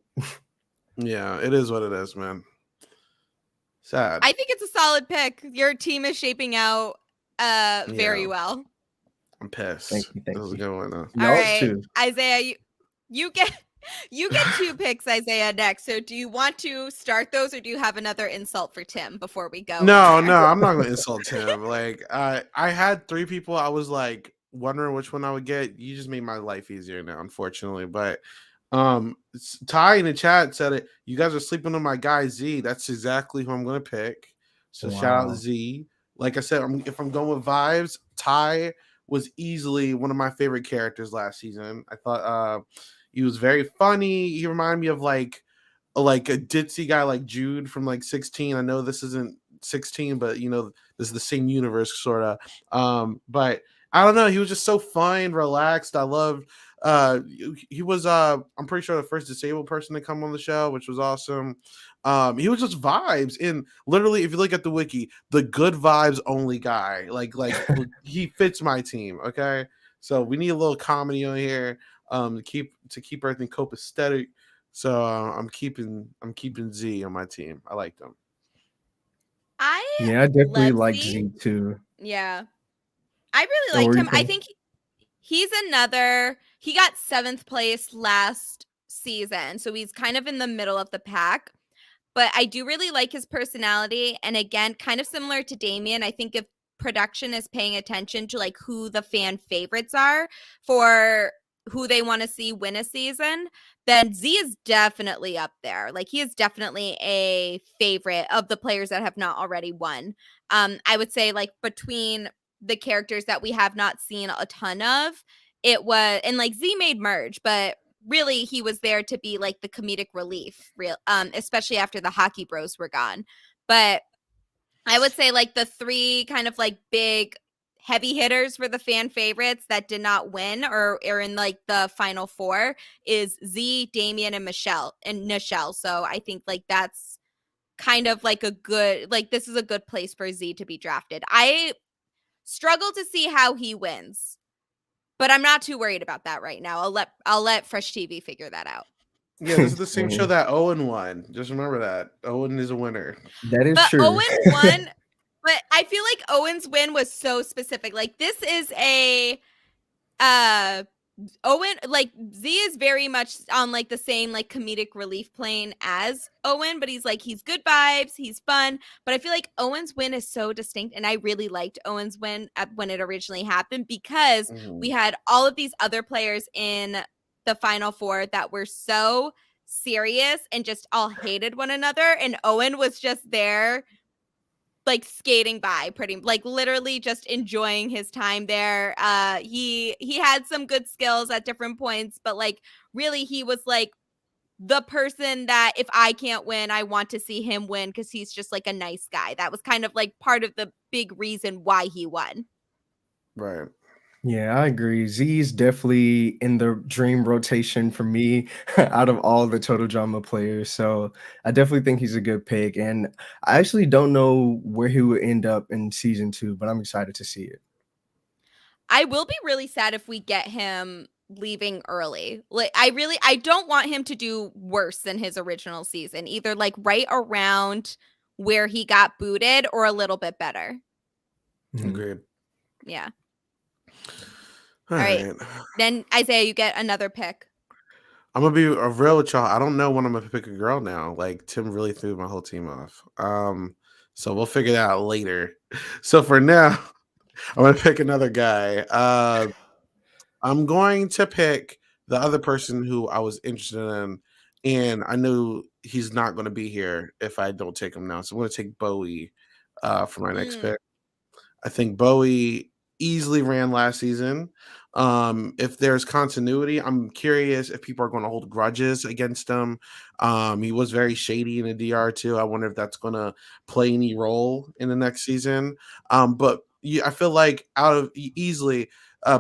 Yeah, it is what it is, man. Sad. I think it's a solid pick. Your team is shaping out very well. I'm pissed. Thank you. This is a good one though. All right, Isaiah, you get 2 picks, Isaiah, next. So do you want to start those, or do you have another insult for Tim before we go? No, I'm not going to insult Tim. Like, I had 3 people. I was like wondering which one I would get. You just made my life easier now, unfortunately. But Ty in the chat said it. You guys are sleeping on my guy Z. That's exactly who I'm going to pick. So shout out Z. Like I said, if I'm going with vibes, Ty was easily one of my favorite characters last season. I thought he was very funny. He reminded me of like a ditzy guy like Jude from like 16. I know this isn't 16, but this is the same universe sort of. But I don't know. He was just so fun, relaxed. I loved. He was. I'm pretty sure the first disabled person to come on the show, which was awesome. He was just vibes, and literally, if you look at the wiki, the good vibes only guy. Like he fits my team. Okay, so we need a little comedy on here. To keep everything copacetic. So I'm keeping Z on my team. I like them. I definitely like Z too. Yeah, I really liked him. I think he's another. He got 7th place last season, so he's kind of in the middle of the pack. But I do really like his personality, and again, kind of similar to Damien. I think if production is paying attention to like who the fan favorites are for who they want to see win a season, then Z is definitely up there. Like, he is definitely a favorite of the players that have not already won. I would say like between the characters that we have not seen a ton of, it was, and like Z made merge, but really he was there to be like the comedic relief, especially after the hockey bros were gone. But I would say like the 3 kind of like big heavy hitters for the fan favorites that did not win or are in like the final 4 is Z, Damien, and Nichelle. So I think like that's kind of like a good, like this is a good place for Z to be drafted. I struggle to see how he wins, but I'm not too worried about that right now. I'll let Fresh TV figure that out. Yeah, this is the same show that Owen won. Just remember that. Owen is a winner. That is true. Owen won. But I feel like Owen's win was so specific. Like, this is a Owen, like Z is very much on like the same like comedic relief plane as Owen, but he's good vibes, he's fun. But I feel like Owen's win is so distinct, and I really liked Owen's win when it originally happened because we had all of these other players in the Final Four that were so serious and just all hated one another, and Owen was just there like skating by, pretty like literally just enjoying his time there. He had some good skills at different points, but like really he was like the person that if I can't win, I want to see him win because he's just like a nice guy. That was kind of like part of the big reason why he won. Right. Yeah, I agree. Z is definitely in the dream rotation for me out of all the Total Drama players. So I definitely think he's a good pick. And I actually don't know where he would end up in season 2, but I'm excited to see it. I will be really sad if we get him leaving early. Like I don't want him to do worse than his original season, either like right around where he got booted or a little bit better. Agreed. Yeah. All right. Then Isaiah, you get another pick. I'm gonna be real with y'all. I don't know when I'm gonna pick a girl now. Like Tim really threw my whole team off. So we'll figure that out later. So for now, I'm gonna pick another guy. I'm going to pick the other person who I was interested in, and I knew he's not gonna be here if I don't take him now. So I'm gonna take Bowie for my next pick. I think Bowie easily ran last season. If there's continuity, I'm curious if people are going to hold grudges against him. He was very shady in the DR too. I wonder if that's going to play any role in the next season. But I feel like out of easily,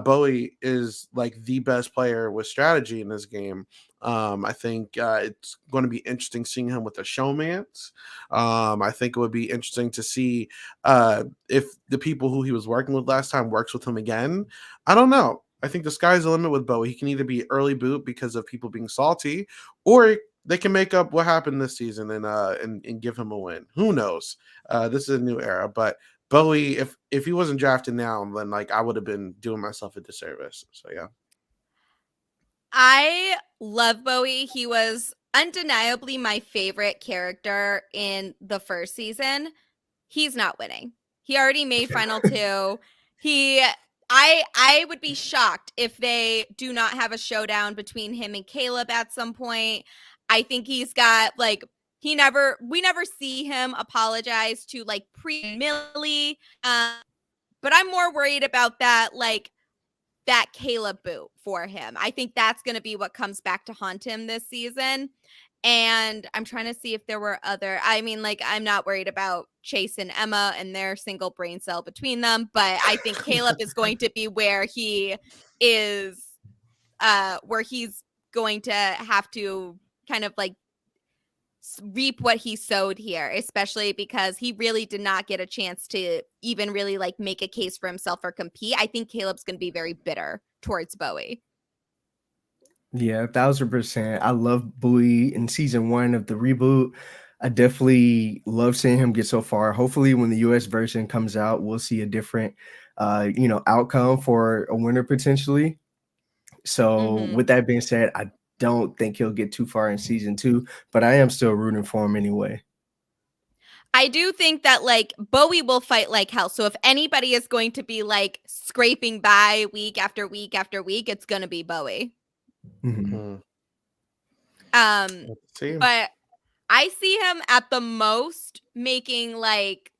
Bowie is like the best player with strategy in this game. I think it's going to be interesting seeing him with a showmance. I think it would be interesting to see if the people who he was working with last time works with him again. I don't know. I think the sky's the limit with Bowie. He can either be early boot because of people being salty, or they can make up what happened this season and give him a win. Who knows? This is a new era, but Bowie, if he wasn't drafted now, then like I would have been doing myself a disservice. So yeah. I love Bowie. He was undeniably my favorite character in the first season. He's not winning. He already made final 2. I would be shocked if they do not have a showdown between him and Caleb at some point. I think he's got like we never see him apologize to like pre-Millie. But I'm more worried about that like that Caleb boot for him. I think that's going to be what comes back to haunt him this season. And I'm trying to see if there were other, I mean, like, I'm not worried about Chase and Emma and their single brain cell between them, but I think Caleb is going to be where he is, where he's going to have to kind of like reap what he sowed here, especially because he really did not get a chance to even really like make a case for himself or compete. I think Caleb's going to be very bitter towards Bowie. Yeah, 1000%. I love Bowie in season 1 of the reboot. I definitely love seeing him get so far. Hopefully, when the US version comes out, we'll see a different, outcome for a winner potentially. So, with that being said, I don't think he'll get too far in season 2, but I am still rooting for him anyway. I do think that like Bowie will fight like hell. So if anybody is going to be like scraping by week after week after week, it's going to be Bowie. Mhm. But I see him at the most making like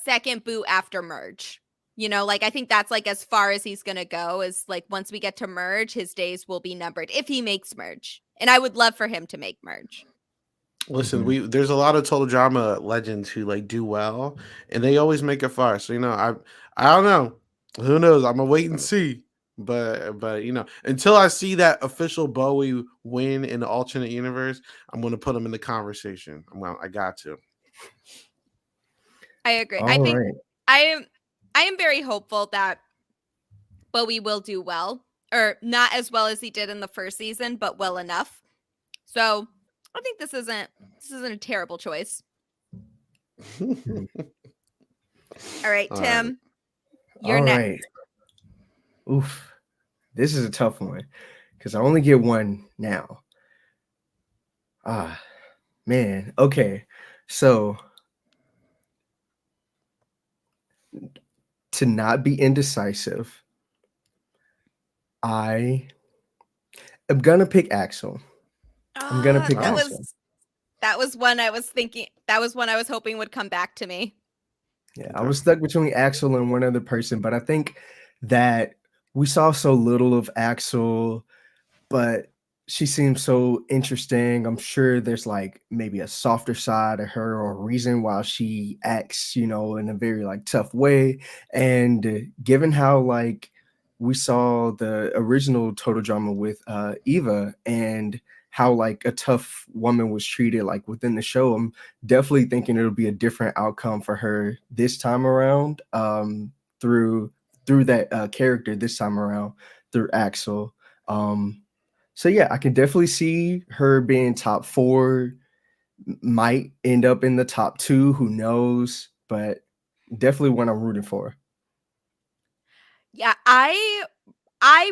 second boot after merge. You know, like I think that's like as far as he's going to go is like once we get to merge, his days will be numbered if he makes merge. And I would love for him to make merge. Listen, there's a lot of Total Drama legends who like do well, and they always make it far. So I don't know. Who knows? I'm gonna wait and see. But until I see that official Bowie win in the alternate universe, I'm gonna put him in the conversation. I got to. I agree. All I think right. I am very hopeful that Bowie will do well, or not as well as he did in the first season, but well enough. So I think this isn't a terrible choice. All right, Tim, you're next. Oof. This is a tough one because I only get one now. Ah, man. Okay. So to not be indecisive, I am gonna pick Axel. I'm gonna pick That Oh, Axel. was one I was thinking. That was one I was hoping would come back to me. Yeah, I okay. was stuck between Axel and one other person, but I think that we saw so little of Axel, but she seems so interesting. I'm sure there's like maybe a softer side of her or a reason why she acts, in a very like tough way. And given how like we saw the original Total Drama with Eva and how like a tough woman was treated like within the show, I'm definitely thinking it'll be a different outcome for her this time around, through that character this time around through Axel. So yeah, I can definitely see her being top 4, might end up in the top 2, who knows, but definitely one I'm rooting for. Yeah, I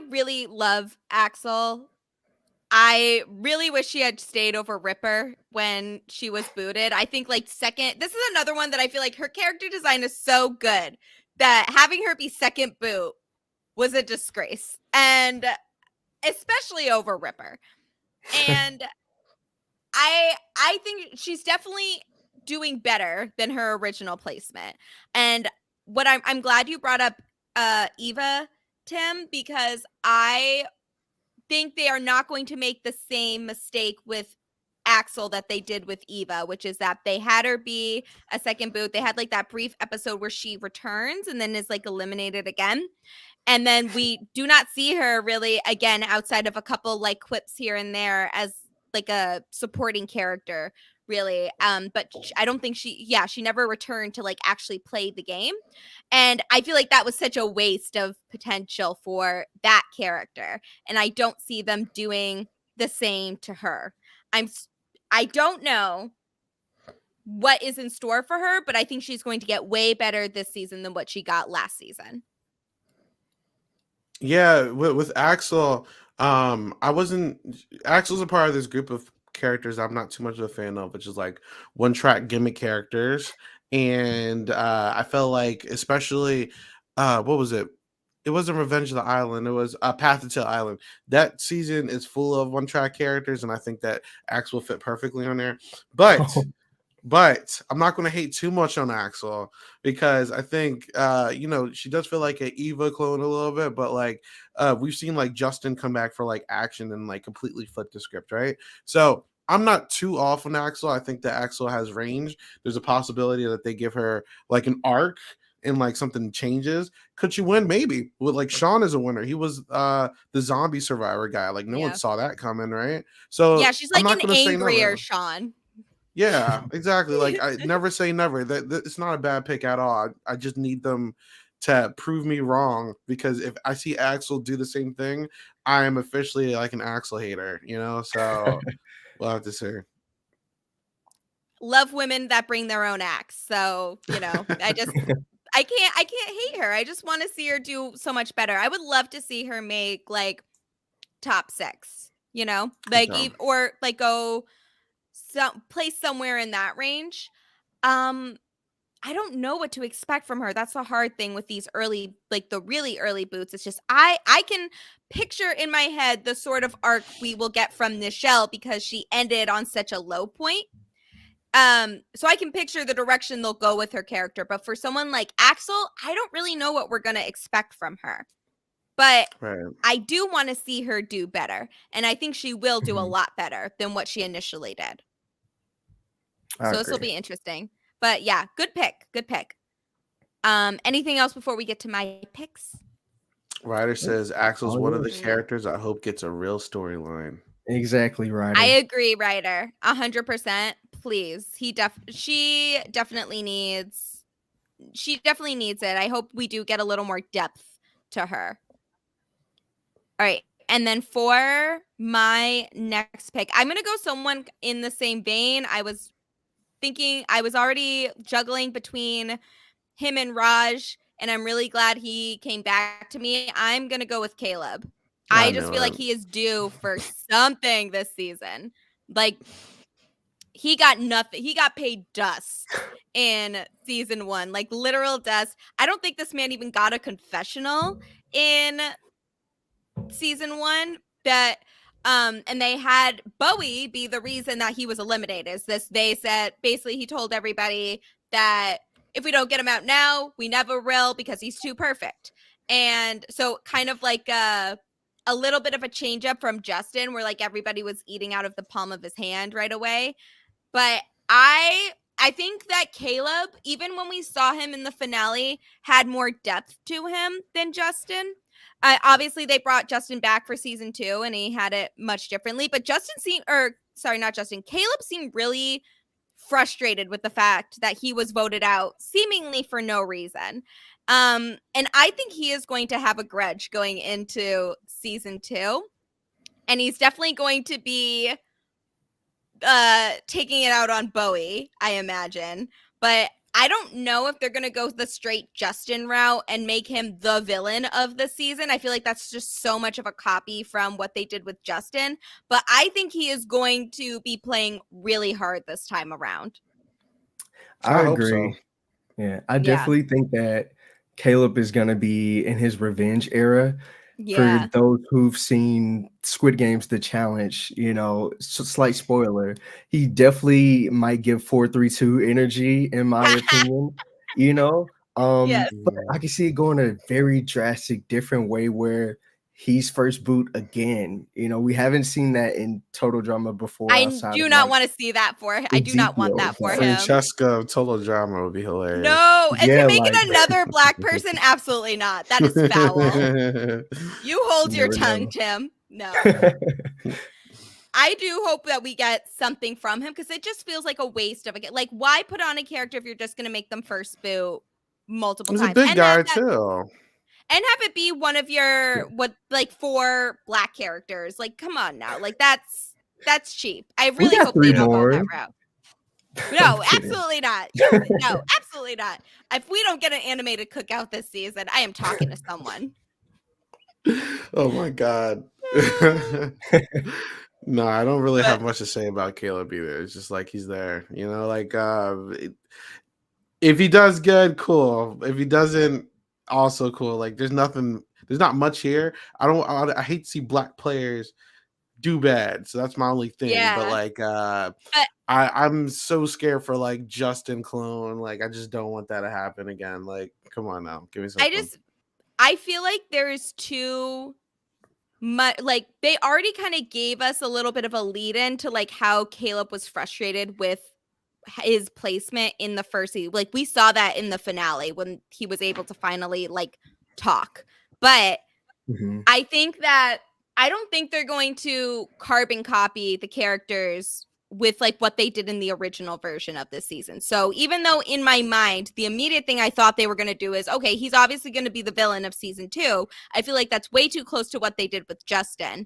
really love Axel. I really wish she had stayed over Ripper when she was booted. I think like second, this is another one that I feel like her character design is so good that having her be second boot was a disgrace. And especially over Ripper. And I think she's definitely doing better than her original placement. And what I'm glad you brought up Eva, Tim, because I think they are not going to make the same mistake with Axel that they did with Eva, which is that they had her be a second boot. They had like that brief episode where she returns and then is like eliminated again. And then we do not see her really again outside of a couple like quips here and there as like a supporting character, really. But I don't think she never returned to like actually play the game. And I feel like that was such a waste of potential for that character. And I don't see them doing the same to her. I don't know what is in store for her, but I think she's going to get way better this season than what she got last season. Yeah, with Axel, I wasn't. Axel's a part of this group of characters I'm not too much of a fan of, which is like one track gimmick characters, and I felt like, especially, what was it? It wasn't Revenge of the Island. It was Path to Island. That season is full of one track characters, and I think that Axel fit perfectly on there. But I'm not going to hate too much on Axel because I think she does feel like an Eva clone a little bit, but like we've seen like Justin come back for like action and like completely flip the script, right? So I'm not too off on Axel. I think that Axel has range. There's a possibility that they give her like an arc and like something changes. Could she win? Maybe. With like Sean is a winner. He was the zombie survivor guy. Like no one Yeah. saw that coming, right? So Yeah, she's I'm like not an going to say angrier never. Sean. Yeah, exactly. Like I never say never. That it's not a bad pick at all. I just need them to prove me wrong because if I see Axel do the same thing, I am officially like an Axel hater, So we'll have to see. Love women that bring their own axe. So, I can't hate her. I just want to see her do so much better. I would love to see her make like top 6, like Okay. or like go some place somewhere in that range. Um I don't know what to expect from her. That's the hard thing with these early, like the really early boots. It's just I can picture in my head the sort of arc we will get from Nichelle because she ended on such a low point. So I can picture the direction they'll go with her character. But for someone like Axel, I don't really know what we're gonna expect from her. But Right. I do want to see her do better. And I think she will do a Mhm. lot better than what she initially did. I So this will agree. be interesting. But yeah, good pick. Good pick. Anything else before we get to my picks? Ryder says Axel's All one of the yours. characters I hope gets a real storyline. Exactly, I Ryder. agree, Ryder. 100%. Please. She definitely needs it. I hope we do get a little more depth to her. All right. And then for my next pick, I'm going to go someone in the same vein. I was already juggling between him and Raj, and I'm really glad he came back to me. I'm going to go with Caleb. I just feel like he is due for something this season. Like, he got nothing. He got paid dust in season 1, like literal dust. I don't think this man even got a confessional in season 1 that and they had Bowie be the reason that he was eliminated. Is this, they said basically he told everybody that if we don't get him out now, we never will because he's too perfect. And so kind of like a little bit of a change up from Justin, where like everybody was eating out of the palm of his hand right away. But I think that Caleb, even when we saw him in the finale, had more depth to him than Justin. Obviously, they brought Justin back for season 2, and he had it much differently. But Caleb seemed really frustrated with the fact that he was voted out, seemingly for no reason. And I think he is going to have a grudge going into season 2, and he's definitely going to be taking it out on Bowie, I imagine. But I don't know if they're going to go the straight Justin route and make him the villain of the season. I feel like that's just so much of a copy from what they did with Justin. But I think he is going to be playing really hard this time around. I hope agree. so. Yeah, I definitely think that Caleb is going to be in his revenge era. For those who've seen Squid Games, The Challenge, you know, slight spoiler, he definitely might give 4-3-2 energy, in my opinion, you know. Yes. But I can see it going a very drastic, different way where he's first boot again. You know, we haven't seen that in Total Drama before. I do not want to see that for. I do not want that for him. Francesca Total Drama would be hilarious. No, and to make it another black person, absolutely not. That is foul. You hold your tongue, Tim. No. I do hope that we get something from him, because it just feels like a waste of it. Like, why put on a character if you're just going to make them first boot multiple times? He's a big guy too. And have it be one of your 4 black characters. Like, come on now. Like, that's cheap. I really hope they don't go that route. No, absolutely not. No, absolutely not. If we don't get an animated cookout this season, I am talking to someone. Oh my God. No, I don't really have much to say about Caleb either. It's just like he's there, you know, like if he does good, cool. If he doesn't, also cool. Like there's not much here. I hate to see black players do bad, so that's my only thing. But like I'm so scared for like Justin clone. Like I just don't want that to happen again. Like come on now, give me something. I feel like there's too much, like they already kind of gave us a little bit of a lead in to like how Caleb was frustrated with his placement in the first season. Like we saw that in the finale when he was able to finally like talk. But I think that I don't think they're going to carbon copy the characters with like what they did in the original version of this season. So even though in my mind, the immediate thing I thought they were going to do is, okay, he's obviously going to be the villain of season 2. I feel like that's way too close to what they did with Justin.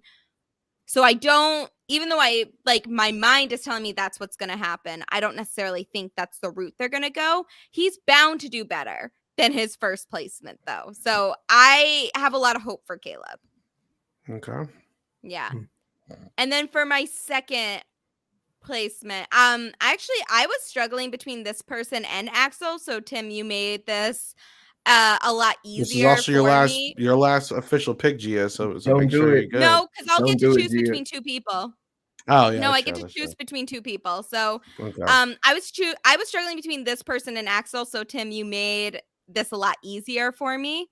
So I don't, even though I like my mind is telling me that's what's going to happen, I don't necessarily think that's the route they're going to go. He's bound to do better than his first placement though. So I have a lot of hope for Caleb. Okay. Yeah. And then for my second placement, I was struggling between this person and Axel. So Tim, you made this a lot easier. This is also your last official pick, Gia. So don't do it. No, because I'll get to choose between 2 people. Oh yeah. No, I get to choose between 2 people. So I was struggling between this person and Axel. So Tim, you made this a lot easier for me.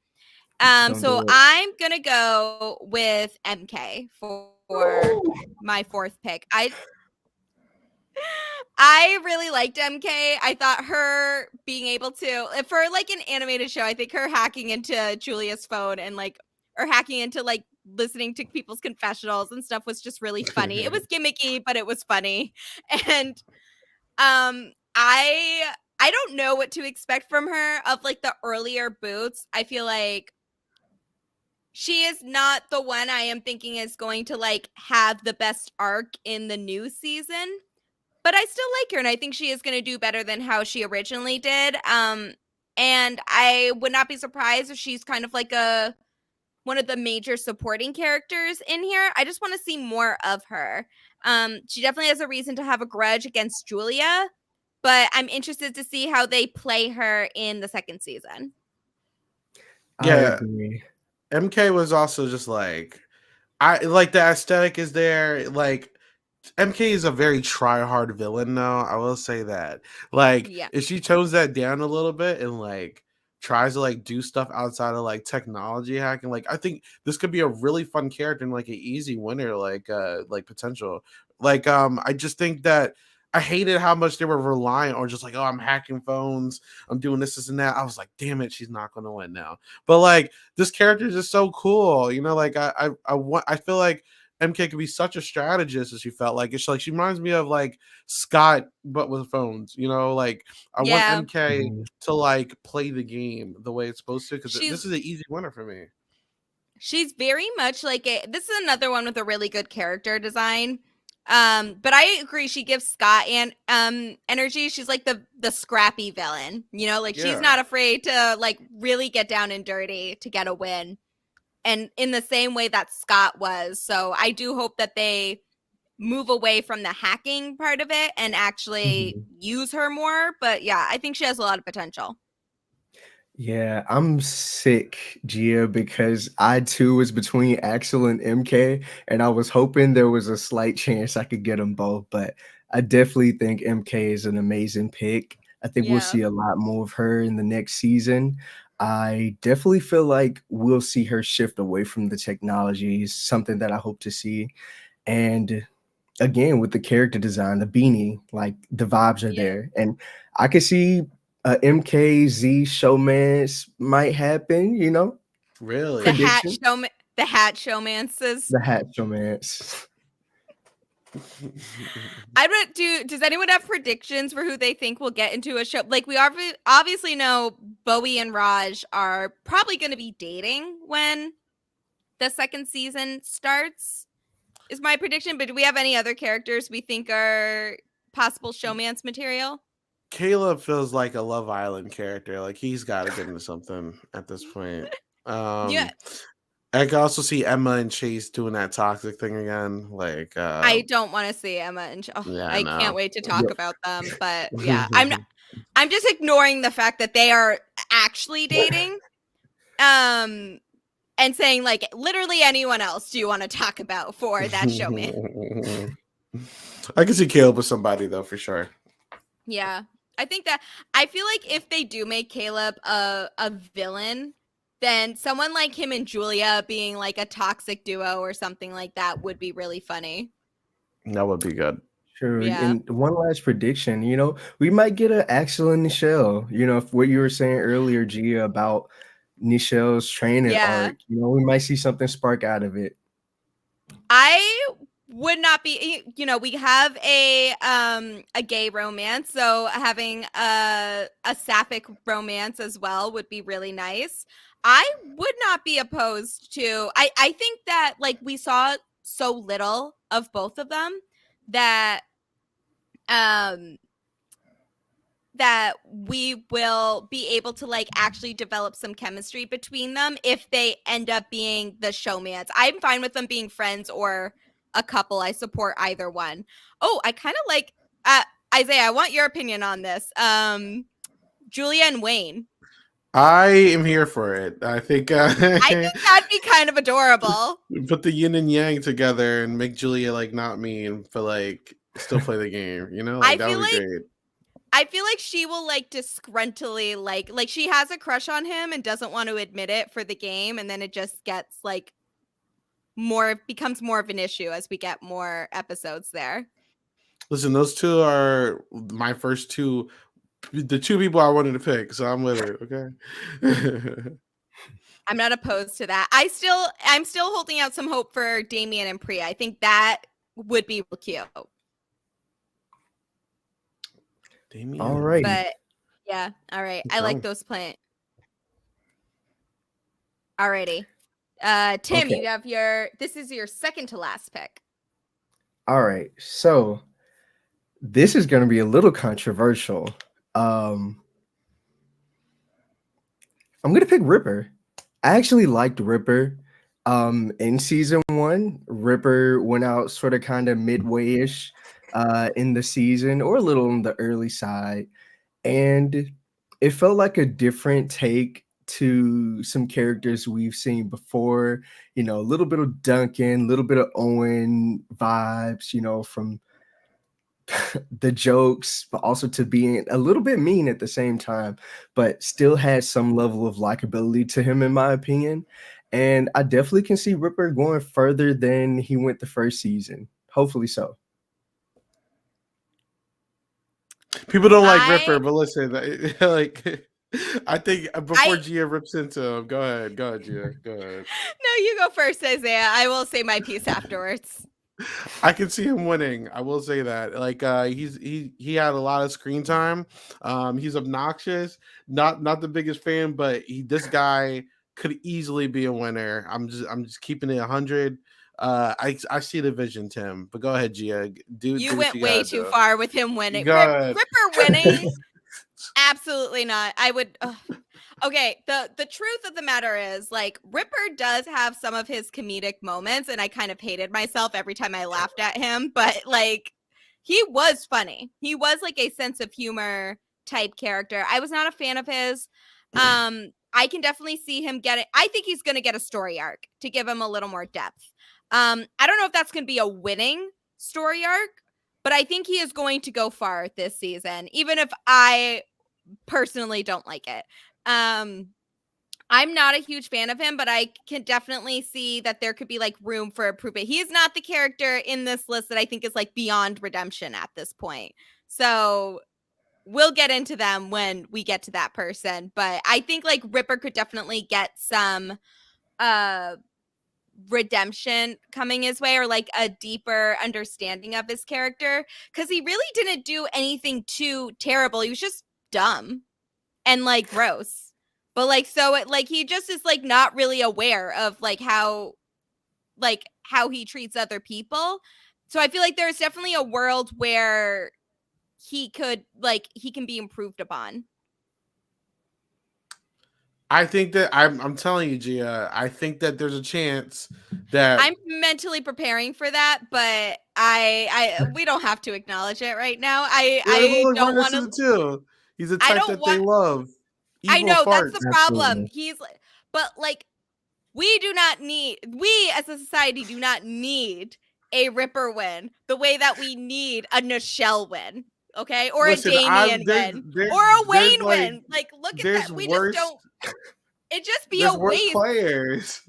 So I'm gonna go with MK for my 4th pick. I really liked MK. I thought her being able to, for like an animated show, I think her hacking into Julia's phone and like, or hacking into like listening to people's confessionals and stuff was just really funny. It was gimmicky, but it was funny. And I don't know what to expect from her of like the earlier boots. I feel like she is not the one I am thinking is going to like have the best arc in the new season. But I still like her, and I think she is going to do better than how she originally did. And I would not be surprised if she's kind of like a one of the major supporting characters in here. I just want to see more of her. She definitely has a reason to have a grudge against Julia, but I'm interested to see how they play her in the second season. I Yeah, agree. MK was also just like, I like the aesthetic is there. Like MK is a very try-hard villain though. I will say that. Like Yeah. if she tones that down a little bit and like tries to like do stuff outside of like technology hacking, like I think this could be a really fun character and like an easy winner, like potential. I just think that I hated how much they were relying on just like, oh, I'm hacking phones, I'm doing this and that. I was like, damn it, she's not gonna win now. But like this character is just so cool, you know. Like I feel like MK could be such a strategist as she felt like. It's like she reminds me of like Scott, but with phones. You know, like I want Yeah. MK Mhm. to like play the game the way it's supposed to because She's this is an easy winner for me. She's very much like this is another one with a really good character design. But I agree, she gives Scott and energy. She's like the scrappy villain, you know, like she's Yeah, not afraid to like really get down and dirty to get a win. And in the same way that Scott was. So I do hope that they move away from the hacking part of it and actually Mhm. use her more. But yeah, I think she has a lot of potential. Yeah, I'm sick, Gia, because I too was between Axel and MK, and I was hoping there was a slight chance I could get them both. But I definitely think MK is an amazing pick. I think we'll Yeah. see a lot more of her in the next season. I definitely feel like we'll see her shift away from the technology, something that I hope to see. And again, with the character design, the beanie, like the vibes are Yeah. there. And I could see a MKZ showmance might happen, you know? The really. hat Prediction. showman the hat showmances. The hat showmance. I don't do. Does anyone have predictions for who they think will get into a show? Like we obviously know Bowie and Raj are probably going to be dating when the second season starts. Is my prediction. But do we have any other characters we think are possible showmance material? Caleb feels like a Love Island character. Like he's got to get into something at this point. Yeah, I can also see Emma and Chase doing that toxic thing again. Like, I don't want to see Emma and yeah, I can't no. wait to talk Yep. about them. But yeah, I'm just ignoring the fact that they are actually dating. Um, and saying like literally anyone else do you want to talk about for that showman? I can see Caleb with somebody though for sure. Yeah. I feel like if they do make Caleb a villain, then someone like him and Julia being like a toxic duo or something like that would be really funny. That would be good. Sure. Yeah. And one last prediction, we might get an Axel and Nichelle. If what you were saying earlier, Gia, about Nichelle's training Yeah. arc, we might see something spark out of it. I would not be, we have a gay romance, so having a sapphic romance as well would be really nice. I would not be opposed to I think that like we saw so little of both of them that um that we will be able to like actually develop some chemistry between them if they end up being the showmans. I'm fine with them being friends or a couple. I support either one. Oh, I kind of like Isaiah, I want your opinion on this. Julia and Wayne. I am here for it. I think I think that'd be kind of adorable. put the yin and yang together and make Julia like not mean, but like still play the game. You know, I like that feel would be like great. I feel like she will like disgruntly like she has a crush on him and doesn't want to admit it for the game, and then it just gets like becomes more of an issue as we get more episodes there. Listen, those two are my first two, the two people I wanted to pick, so I'm with it. Okay. I'm not opposed to that. I'm still holding out some hope for Damien and Priya. I think that would be real cute. Damien. All right. But yeah, all right. I like those plans. Alrighty. Tim, Okay. you have this is your second to last pick. All right. So this is going to be a little controversial. I'm going to pick Ripper. I actually liked Ripper In season 1, Ripper went out sort of kind of midway-ish in the season, or a little on the early side, and it felt like a different take to some characters we've seen before. You know, a little bit of Duncan, a little bit of Owen vibes, you know, from the jokes, but also to being a little bit mean at the same time, but still has some level of likability to him, in my opinion. And I definitely can see Ripper going further than he went the first season. Hopefully so. People don't like Ripper, but listen, like I think before I- Gia rips into him, go ahead, Gia, go ahead. No, you go first, Isaiah. I will say my piece afterwards. I can see him winning. I will say that. Like he had a lot of screen time. He's obnoxious. Not the biggest fan, but this guy could easily be a winner. I'm just keeping it 100. I see the vision, Tim. But go ahead, Gia. You went way too far with him winning. Go ahead. Ripper winning? Absolutely not. I would. Okay, the truth of the matter is, like, Ripper does have some of his comedic moments, and I kind of hated myself every time I laughed at him, but, like, he was funny. He was, like, a sense of humor type character. I was not a fan of his. I can definitely see him getting, I think he's going to get a story arc to give him a little more depth. I don't know if that's going to be a winning story arc, but I think he is going to go far this season, even if I personally don't like it. I'm not a huge fan of him, but I can definitely see that there could be like room for improvement. He is not the character in this list that I think is like beyond redemption at this point. So we'll get into them when we get to that person, but I think like Ripper could definitely get some redemption coming his way, or like a deeper understanding of his character, because he really didn't do anything too terrible. He was just dumb and like gross, but like, so it like he just is like not really aware of like how he treats other people. So I feel like there's definitely a world where he can be improved upon. I think that I'm telling you, Gia, I think that there's a chance that I'm mentally preparing for that, but we don't have to acknowledge it right now. I don't want to. too. He's a type that they love. I know that's farts. the problem. Absolutely. He's but like we as a society do not need a Ripper win the way that we need a Nichelle win, okay, or Listen, a Damien win, or a Wayne win. Like, look at that. We just don't. It just be a waste. Players.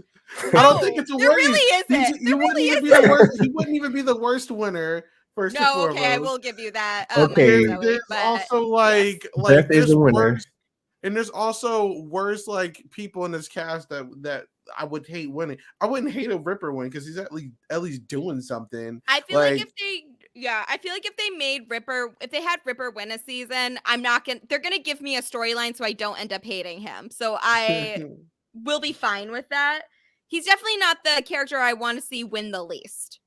No, I don't think it's a there waste. really isn't. You wouldn't even be the worst. He wouldn't even be the worst winner. First and No, foremost. okay, I will give you that. Okay. There's also like Beth is a winner. worse, and there's also worse like people in this cast that I would hate winning. I wouldn't hate a Ripper win because he's at least doing something. I feel like if they made Ripper, if they had Ripper win a season, they're gonna give me a storyline so I don't end up hating him. So I will be fine with that. He's definitely not the character I want to see win the least.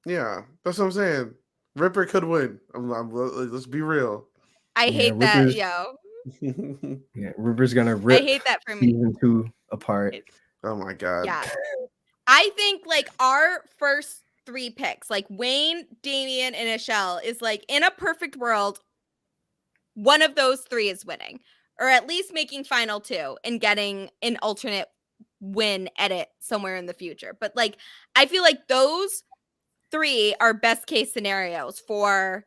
Yeah, that's what I'm saying. Ripper could win. Let's be real. I hate that, yo. Yeah, Ripper's gonna rip. I hate that for me. Season 2 apart. Oh my god. Yeah, I think like our first 3 picks, like Wayne, Damien, and Nichelle, is like in a perfect world, one of those 3 is winning, or at least making final 2 and getting an alternate win edit somewhere in the future. But like, I feel like those 3 are best case scenarios for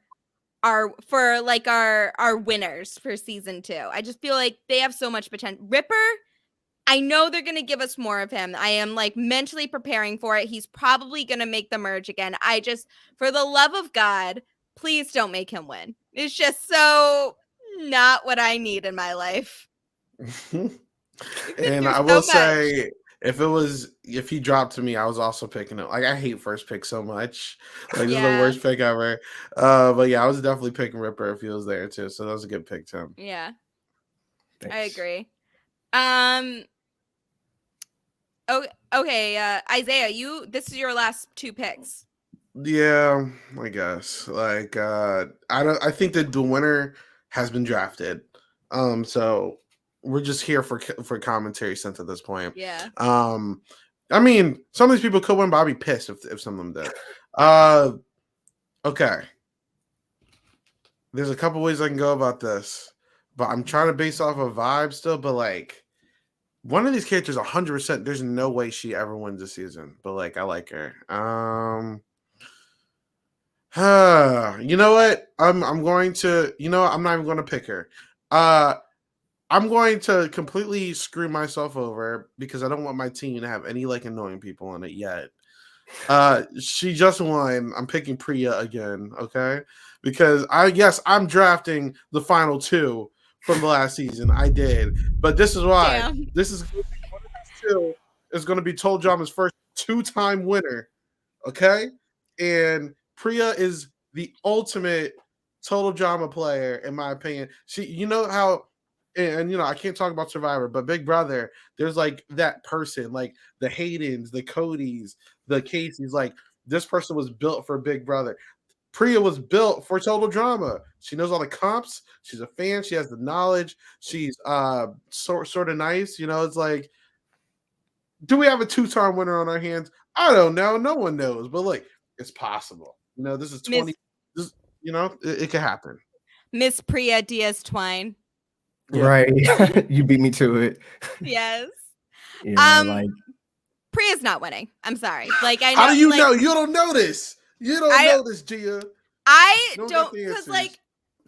our winners for season 2. I just feel like they have so much potential. Ripper, I know they're going to give us more of him. I am like mentally preparing for it. He's probably going to make the merge again. I just, for the love of God, please don't make him win. It's just so not what I need in my life. And I will say, if he dropped to me, I was also picking him. Like, I hate first pick so much. Like, this is the worst pick ever. But yeah, I was definitely picking Ripper if he was there too. So that was a good pick, Tim. Yeah. Thanks. I agree. Okay, Isaiah, this is your last 2 picks. Yeah, I guess. Like, I think that the winner has been drafted. So we're just here for commentary sense at this point. Yeah. I mean, some of these people could win, but I'd be pissed if some of them did. Okay. There's a couple ways I can go about this, but I'm trying to base off a vibe still. But like, one of these characters, 100%, there's no way she ever wins this season. But like, I like her. You know what? I'm going to. You know what? I'm not even going to pick her. I'm going to completely screw myself over because I don't want my team to have any like annoying people on it yet. She just won. I'm picking Priya again, okay? Because I'm drafting the final two from the last season. I did. But this is why. Damn. This is one of these two is going to be Total Drama's first 2-time winner, okay? And Priya is the ultimate Total Drama player, in my opinion. You know how, and you know, I can't talk about Survivor, but Big Brother, there's like that person, like the Haydens, the Codys, the Caseys, like this person was built for Big Brother. Priya was built for Total Drama. She knows all the comps. She's a fan. She has the knowledge. She's sort of nice. You know, it's like, do we have a 2-time winner on our hands? I don't know. No one knows. But like, it's possible. You know, this is 20. You know, it could happen. Miss Priya Diaz Twine. Yeah. Right. You beat me to it. Yes. Yeah, like Priya's not winning. I'm sorry. Like, I know. How do you like, know? You don't know this. You don't know this, Gia. I Don't don't, get the because answers. like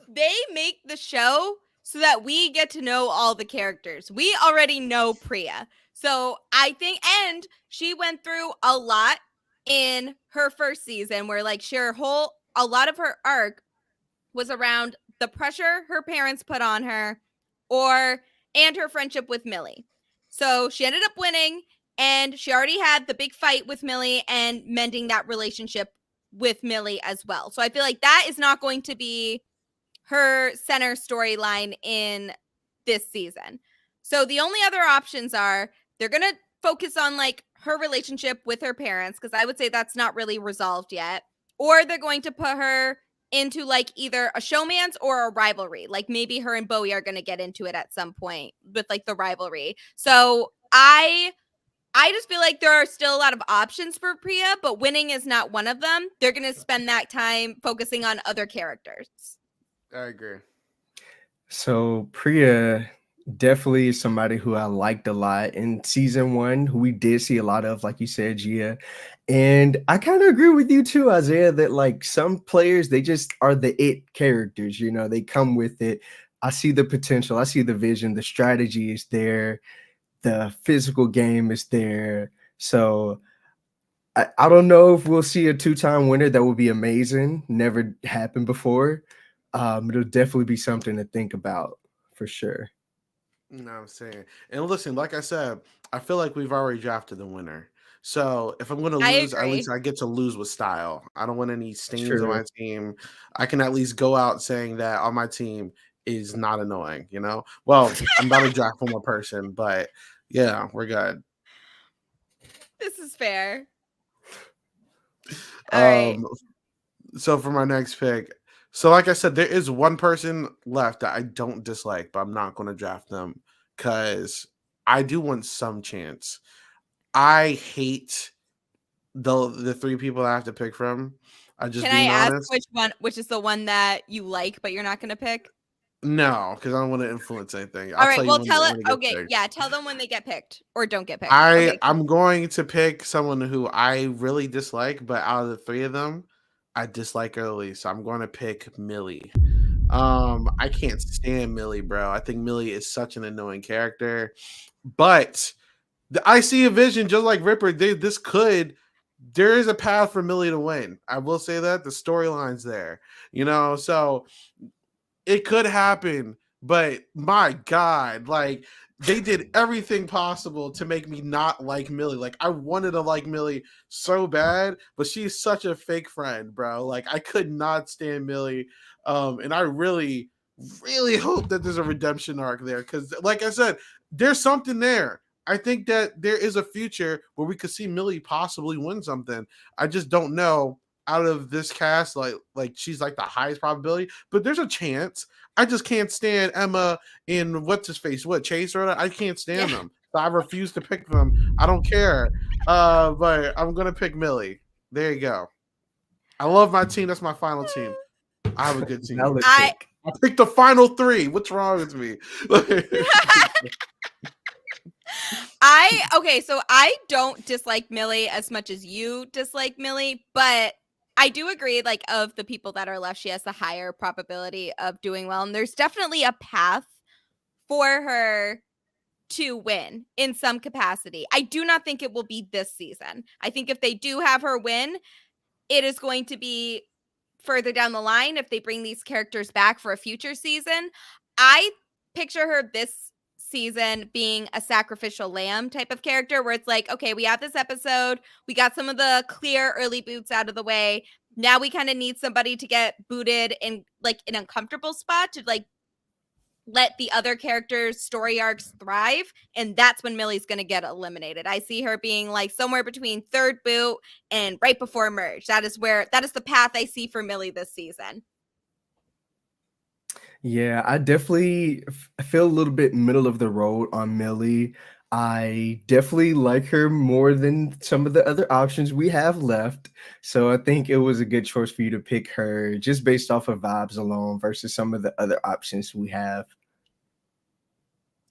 they make the show so that we get to know all the characters. We already know Priya. So I think, and she went through a lot in her first season where like a lot of her arc was around the pressure her parents put on her and her friendship with Millie. So she ended up winning, and she already had the big fight with Millie and mending that relationship with Millie as well. So I feel like that is not going to be her center storyline in this season. So the only other options are they're going to focus on like her relationship with her parents, because I would say that's not really resolved yet. Or they're going to put her into like either a showmance or a rivalry. Like maybe her and Bowie are going to get into it at some point with like the rivalry. So I just feel like there are still a lot of options for Priya, but winning is not one of them. They're going to spend that time focusing on other characters. I agree. So Priya definitely is somebody who I liked a lot in season 1, who we did see a lot of, like you said, Gia. And I kind of agree with you too, Isaiah, that like some players, they just are the it characters, you know, they come with it. I see the potential, I see the vision, the strategy is there, the physical game is there. So I don't know if we'll see a 2-time winner. That would be amazing. Never happened before. It'll definitely be something to think about for sure. You know what I'm saying? And listen, like I said, I feel like we've already drafted the winner. So if I'm going to lose, at least I get to lose with style. I don't want any stains on my team. I can at least go out saying that on my team is not annoying, you know? Well, I'm about to draft one more person, but yeah, we're good. This is fair. All right. So for my next pick, so like I said, there is one person left that I don't dislike, but I'm not going to draft them because I do want some chance. I hate the 3 people I have to pick from. Can I ask which is the one that you like, but you're not going to pick? No, because I don't want to influence anything. All right, well, tell them when they get picked or don't get picked. I'm going to pick someone who I really dislike, but out of the 3 of them, I dislike early, so I'm going to pick Millie. I can't stand Millie, bro. I think Millie is such an annoying character, but I see a vision just like Ripper. There is a path for Millie to win. I will say that the storyline's there, you know, so it could happen. But my God, like they did everything possible to make me not like Millie. Like I wanted to like Millie so bad, but she's such a fake friend, bro. Like I could not stand Millie. And I really, really hope that there's a redemption arc there. Because like I said, there's something there. I think that there is a future where we could see Millie possibly win something. I just don't know out of this cast, like she's like the highest probability, but there's a chance. I just can't stand Emma and what's his face, Chase or I can't stand them. So I refuse to pick them. I don't care. But I'm gonna pick Millie. There you go. I love my team. That's my final team. I have a good team. Valid I pick. I picked the final three. What's wrong with me? okay, so I don't dislike Millie as much as you dislike Millie, but I do agree, like, of the people that are left, she has the higher probability of doing well. And there's definitely a path for her to win in some capacity. I do not think it will be this season. I think if they do have her win, it is going to be further down the line if they bring these characters back for a future season. I picture her this season being a sacrificial lamb type of character where it's like, okay, we have this episode, we got some of the clear early boots out of the way. Now we kind of need somebody to get booted in like an uncomfortable spot to like let the other characters' story arcs thrive, and that's when Millie's going to get eliminated. I see her being like somewhere between third boot and right before merge. That is the path I see for Millie this season. Yeah, I definitely feel a little bit middle of the road on Millie. I definitely like her more than some of the other options we have left. So I think it was a good choice for you to pick her just based off of vibes alone versus some of the other options we have.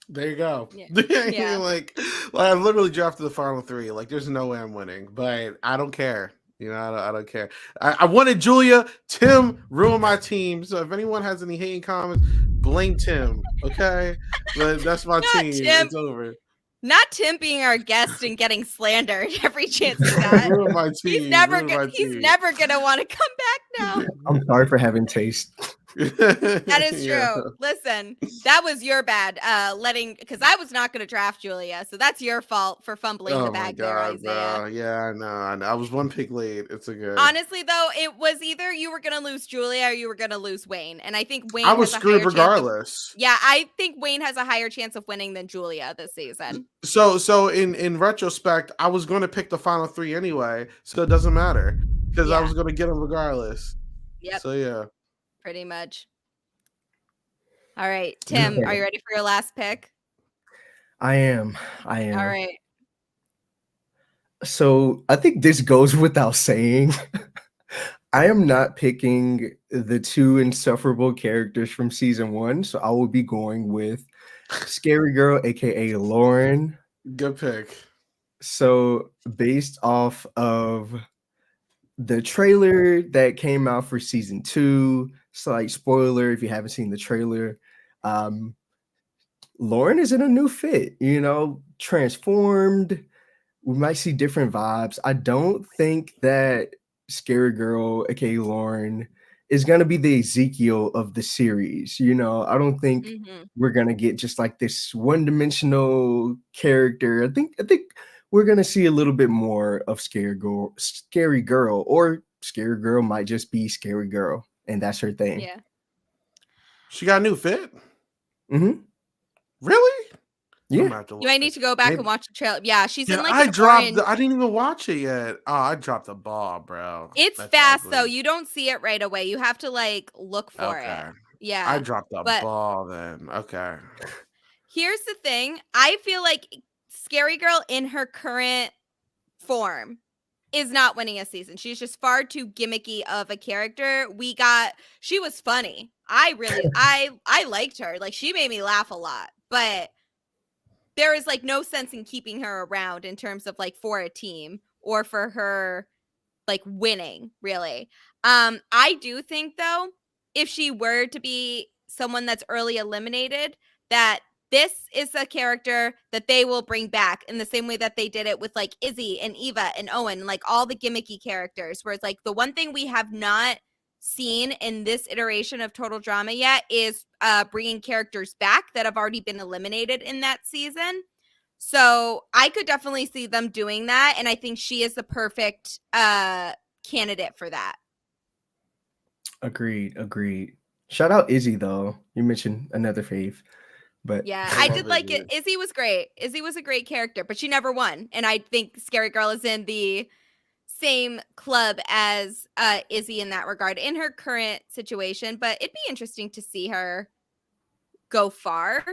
There you go. Yeah. like I literally drafted the final three. Like, there's no way I'm winning, but I don't care. You know, I don't care. I wanted Julia. Tim ruined my team. So if anyone has any hating comments, blame Tim. Okay, but that's my team. Tim. It's over. Not Tim being our guest and getting slandered every chance he got. Ruined my team. He's never gonna want to come back now. I'm sorry for having taste. That is true. Yeah. Listen, that was your bad because I was not going to draft Julia, so that's your fault for fumbling the bag there, Isaiah. Bro. Yeah, I know. I was one pick late. It's a good. Honestly, though, it was either you were going to lose Julia or you were going to lose Wayne, and I think Wayne. I was screwed regardless. I think Wayne has a higher chance of winning than Julia this season. So in retrospect, I was going to pick the final three anyway, so it doesn't matter because I was going to get them regardless. Yep. So yeah. Pretty much. All right, Tim, are you ready for your last pick? I am. All right. So I think this goes without saying. I am not picking the two insufferable characters from season 1, so I will be going with Scary Girl, aka Lauren. Good pick. So based off of the trailer that came out for season 2, slight spoiler if you haven't seen the trailer, Lauren is in a new fit, transformed. We might see different vibes. I don't think that Scary Girl, aka Lauren, is going to be the Ezekiel of the series. I don't think we're going to get just like this one-dimensional character. I think we're going to see a little bit more of Scary Girl, or Scary Girl might just be Scary Girl, and that's her thing. Yeah. She got a new fit? Mm-hmm. Really? Yeah. You might need to go back and watch the trailer. Yeah, she's in like I didn't even watch it yet. Oh, I dropped the ball, bro. It's fast though. You don't see it right away. You have to like look for it. Yeah. I dropped the ball then. Okay. Here's the thing. I feel like Scary Girl in her current form is not winning a season. She's just far too gimmicky of a character. She was funny. I liked her. Like, she made me laugh a lot, but there is like no sense in keeping her around in terms of like for a team or for her like winning, really. I do think though, if she were to be someone that's early eliminated, that this is a character that they will bring back in the same way that they did it with like Izzy and Eva and Owen, like all the gimmicky characters, where it's like the one thing we have not seen in this iteration of Total Drama yet is bringing characters back that have already been eliminated in that season. So I could definitely see them doing that, and I think she is the perfect candidate for that. Agreed. Shout out Izzy though. You mentioned another fave. But yeah, I did like it. Izzy was great. Izzy was a great character, but she never won. And I think Scary Girl is in the same club as Izzy in that regard in her current situation. But it'd be interesting to see her go far.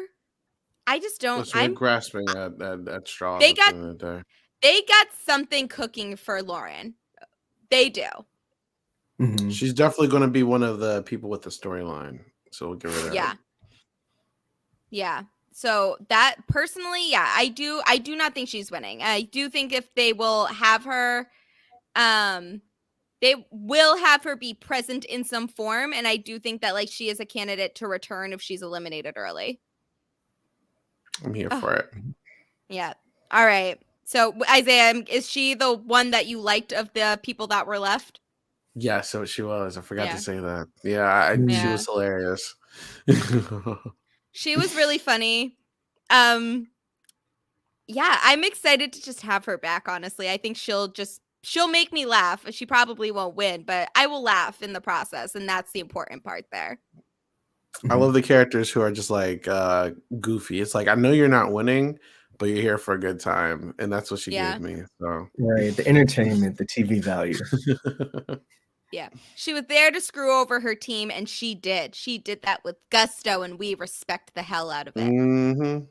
I just don't. So you're grasping at straws They at the got end of the day. they got something cooking for Lauren. They do. Mhm. She's definitely going to be one of the people with the storyline. So we'll give her that. Yeah. Yeah. So that personally, yeah, I do not think she's winning. I do think if they will have her they will have her be present in some form, and I do think that like she is a candidate to return if she's eliminated early. I'm here for it. Yeah. All right. So Isaiah, is she the one that you liked of the people that were left? Yeah, so she was. I forgot Yeah. to say that. Yeah, she Yeah. was hilarious. She was really funny. Yeah, I'm excited to just have her back, honestly. I think she'll make me laugh. She probably won't win, but I will laugh in the process, and that's the important part there. I love the characters who are just like goofy. It's like, I know you're not winning, but you're here for a good time, and that's what she gave me. So Right, the entertainment, the TV value. Yeah, she was there to screw over her team, and she did. She did that with gusto, and we respect the hell out of it. Mm-hmm.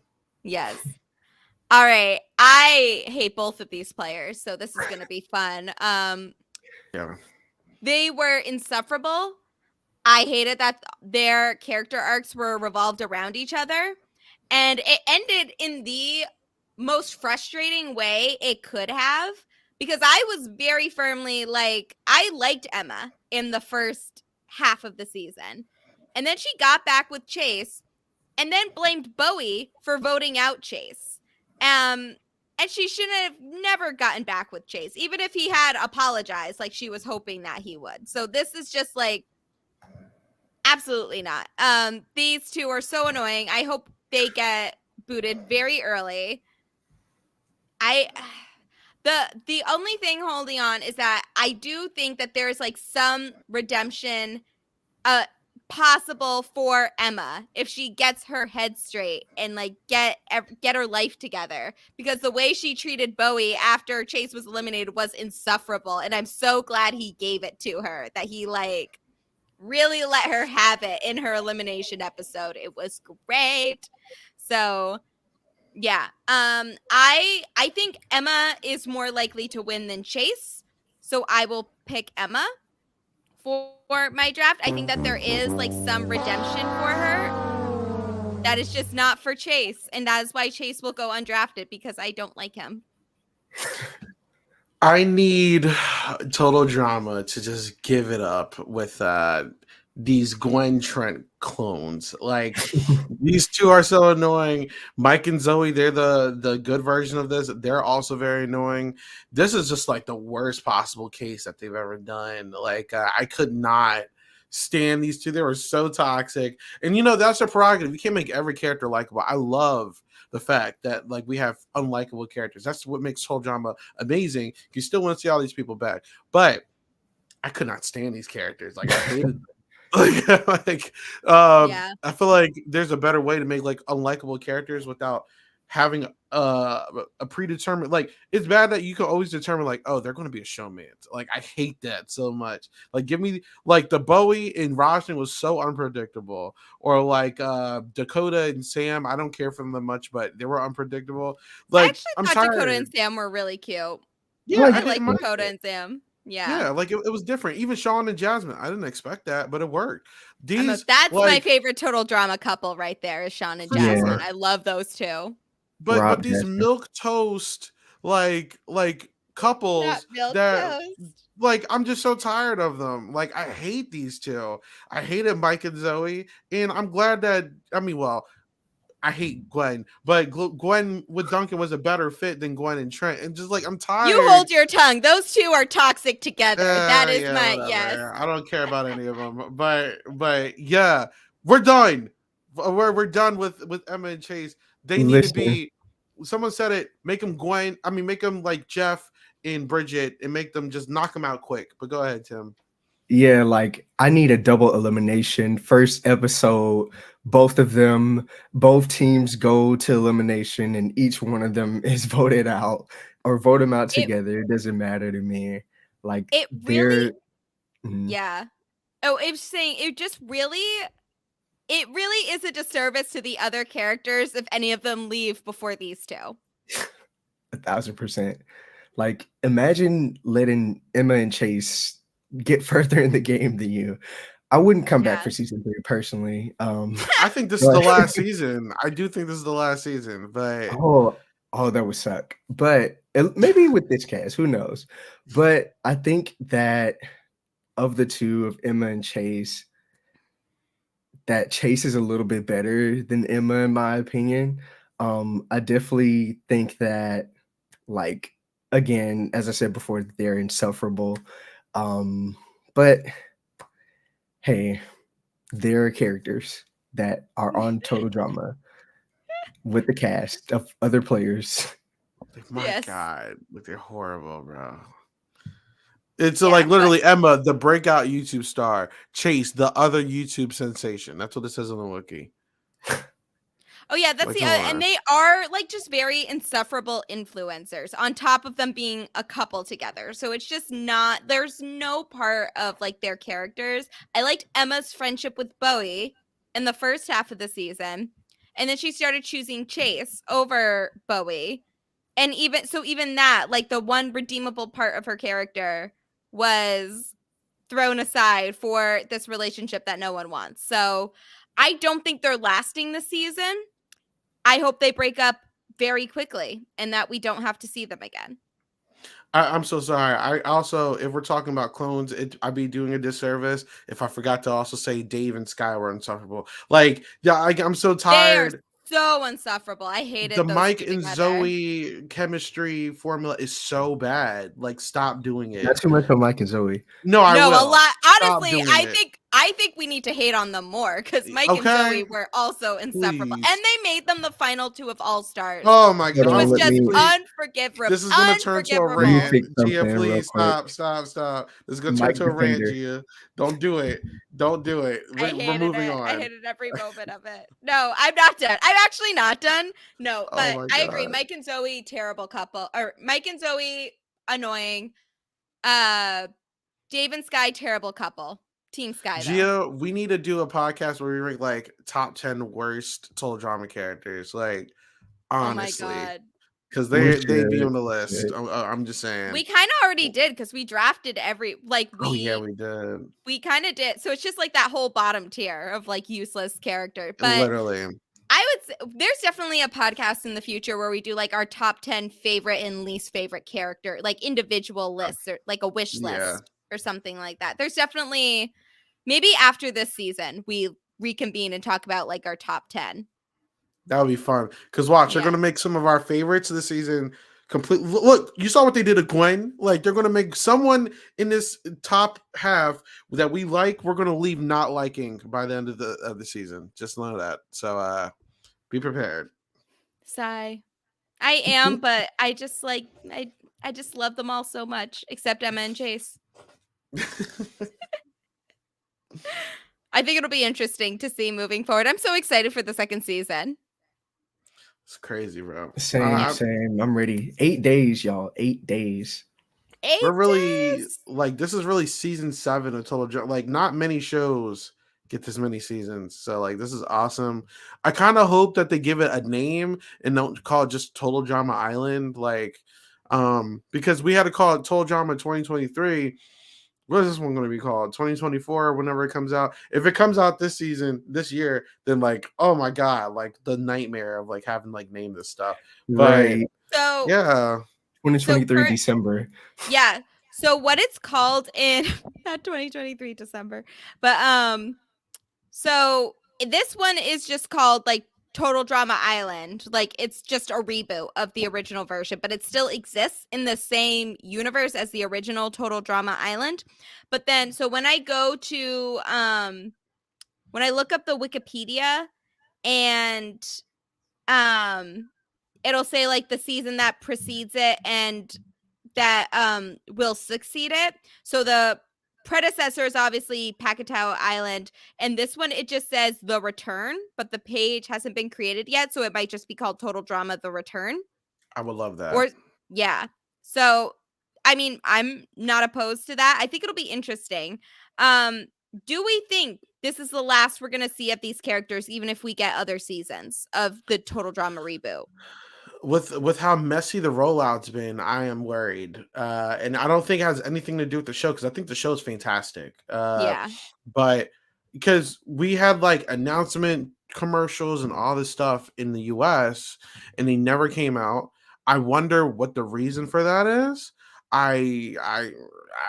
Yes. All right. I hate both of these players, so this is going to be fun. Yeah. They were insufferable. I hated that their character arcs were revolved around each other, and it ended in the most frustrating way it could have, because I was very firmly like, I liked Emma in the first half of the season, and then she got back with Chase and then blamed Bowie for voting out Chase. And she shouldn't have never gotten back with Chase, even if he had apologized like she was hoping that he would. So this is just like, absolutely not. These two are so annoying. I hope they get booted very early. The only thing holding on is that I do think that there's like some redemption possible for Emma if she gets her head straight and like get her life together, because the way she treated Bowie after Chase was eliminated was insufferable, and I'm so glad he gave it to her, that he like really let her have it in her elimination episode. It was great. So yeah, I think Emma is more likely to win than Chase, so I will pick Emma for my draft. I think that there is like some redemption for her that is just not for Chase, and that is why Chase will go undrafted, because I don't like him. I need total drama to just give it up with these Gwen Trent clones. Like, these two are so annoying. Mike and Zoe, they're the good version of this. They're also very annoying. This is just like the worst possible case that they've ever done. Like, I could not stand these two. They were so toxic. And you know, that's a prerogative. You can't make every character likable. I love the fact that like we have unlikable characters. That's what makes Total Drama amazing. You still want to see all these people back. But I could not stand these characters. Like, I hated them. Yeah. I feel like there's a better way to make like unlikable characters without having a predetermined, like, it's bad that you can always determine like, oh, they're going to be a showman. Like, I hate that so much. Like, give me like the Bowie and Rajni was so unpredictable, or like Dakota and Sam. I don't care for them much, but they were unpredictable. Like, I actually thought Dakota and Sam were really cute. Yeah, I like Dakota and Sam. Yeah, like it was different. Even Sean and Jasmine, I didn't expect that, but it worked. That's like, my favorite Total Drama couple right there, is Sean and Jasmine. I love those two. But these milk toast like couples that like, I'm just so tired of them. Like, I hate these two. I hated Mike and Zoe, and I'm glad that I hate Gwen, but Gwen with Duncan was a better fit than Gwen and Trent. And just like, I'm tired. You hold your tongue. Those two are toxic together. That is yes. I don't care about any of them. But yeah, we're done. We're done with Emma and Chase. They need to be. Someone said it. Make them Gwen. I mean, make them like Jeff and Bridget, and make them just knock them out quick. But go ahead, Tim. Yeah, like, I need a double elimination. First episode, both teams go to elimination, and each one of them is voted out, or vote them out together. It doesn't matter to me. Like, it really, yeah. Oh, it just really it really is a disservice to the other characters if any of them leave before these two. 1,000%. Like, imagine letting Emma and Chase get further in the game than you. I wouldn't come back for Yeah. season 3 personally. I think this is the last season. I do think this is the last season, but Oh, that would suck. But maybe with this cast, who knows? But I think that of the two, of Emma and Chase, that Chase is a little bit better than Emma, in my opinion. I definitely think that, like, again, as I said before, they're insufferable. But hey, there are characters that are on Total Drama with the cast of other players. my Yes. God, like they're horrible, bro. It's Yeah, like but- literally Emma, the breakout YouTube star, Chase, the other YouTube sensation. That's what it says on the wiki. Oh yeah, that's Like, the come other, on. and they are like just very insufferable influencers on top of them being a couple together. So it's just not, there's no part of like their characters. I liked Emma's friendship with Bowie in the first half of the season, and then she started choosing Chase over Bowie. And even that, like the one redeemable part of her character was thrown aside for this relationship that no one wants. So I don't think they're lasting this season. I hope they break up very quickly and that we don't have to see them again. I'm so sorry. I also, if we're talking about clones, I'd be doing a disservice if I forgot to also say Dave and Sky were insufferable. Like, yeah, I'm so tired. They are so insufferable. I hated The those Mike two and together. Zoe chemistry formula is so bad. Like, stop doing it. Not too much on Mike and Zoe. No, I will. A lot. Stop Honestly, doing it. I think we need to hate on them more because Mike and Zoe were also insufferable, Please. and they made them the final two of All Stars. Oh my Hold Which on, God! was let just me- unforgivable. This is going to turn to a Let me rant. fix Gia, something real please quick. stop. This is going to turn Mike to a rant, Defender. Gia. Don't do it. Don't do it. I We're hated moving it. on. I hated every moment of it. No, I'm not done. I'm actually not done. No, Oh but my I agree. God. Mike and Zoe, terrible couple. Or Mike and Zoe, annoying. Dave and Sky, terrible couple. Team Sky, though. Gia, we need to do a podcast where we rank like top 10 worst total drama characters. Like, honestly. Oh my God. Because We they'd be should. on the list. I'm just saying. We kind of already did because we drafted Oh yeah, we did. We kind of did. So it's just like that whole bottom tier of like useless character. But Literally. I would say there's definitely a podcast in the future where we do like our top 10 favorite and least favorite character, like individual lists or like a wish list Yeah. or something like that. There's definitely, maybe after this season, we reconvene and talk about like our top 10. That would be fun. Because watch, they're Yeah. gonna make some of our favorites of the season complete. Look, you saw what they did to Gwen. Like they're gonna make someone in this top half that we like, we're gonna leave not liking by the end of the season. Just know that. So be prepared. Sigh. I am, but I just like, I just love them all so much, except Emma and Chase. I think it'll be interesting to see moving forward. I'm so excited for the second season. It's crazy, bro. Same. I'm ready. 8 days, y'all. 8 days. We're really like this is really season 7 of Total Drama. Like not many shows get this many seasons, so like this is awesome. I kind of hope that they give it a name and don't call it just Total Drama Island, like because we had to call it Total Drama 2023. What is this one going to be called? 2024, whenever it comes out. If it comes out this year, then like, oh my God, like the nightmare of like having like name this stuff. Right. So Yeah. 2023 December. Yeah. So what it's called in not 2023 December, but so this one is just called like Total Drama Island. Like it's just a reboot of the original version, but it still exists in the same universe as the original Total Drama Island. But then so when I go to when I look up the Wikipedia and it'll say like the season that precedes it and that will succeed it. So the predecessor is obviously Pakatoa Island, and this one it just says The Return, but the page hasn't been created yet, so it might just be called Total Drama The Return. I would love that. Or yeah. So I mean, I'm not opposed to that. I think it'll be interesting. Do we think this is the last we're gonna see of these characters, even if we get other seasons of the Total Drama reboot. With how messy the rollout's been, I am worried, and I don't think it has anything to do with the show because I think the show is fantastic. Yeah. But because we had like announcement commercials and all this stuff in the US and they never came out. I wonder what the reason for that is. I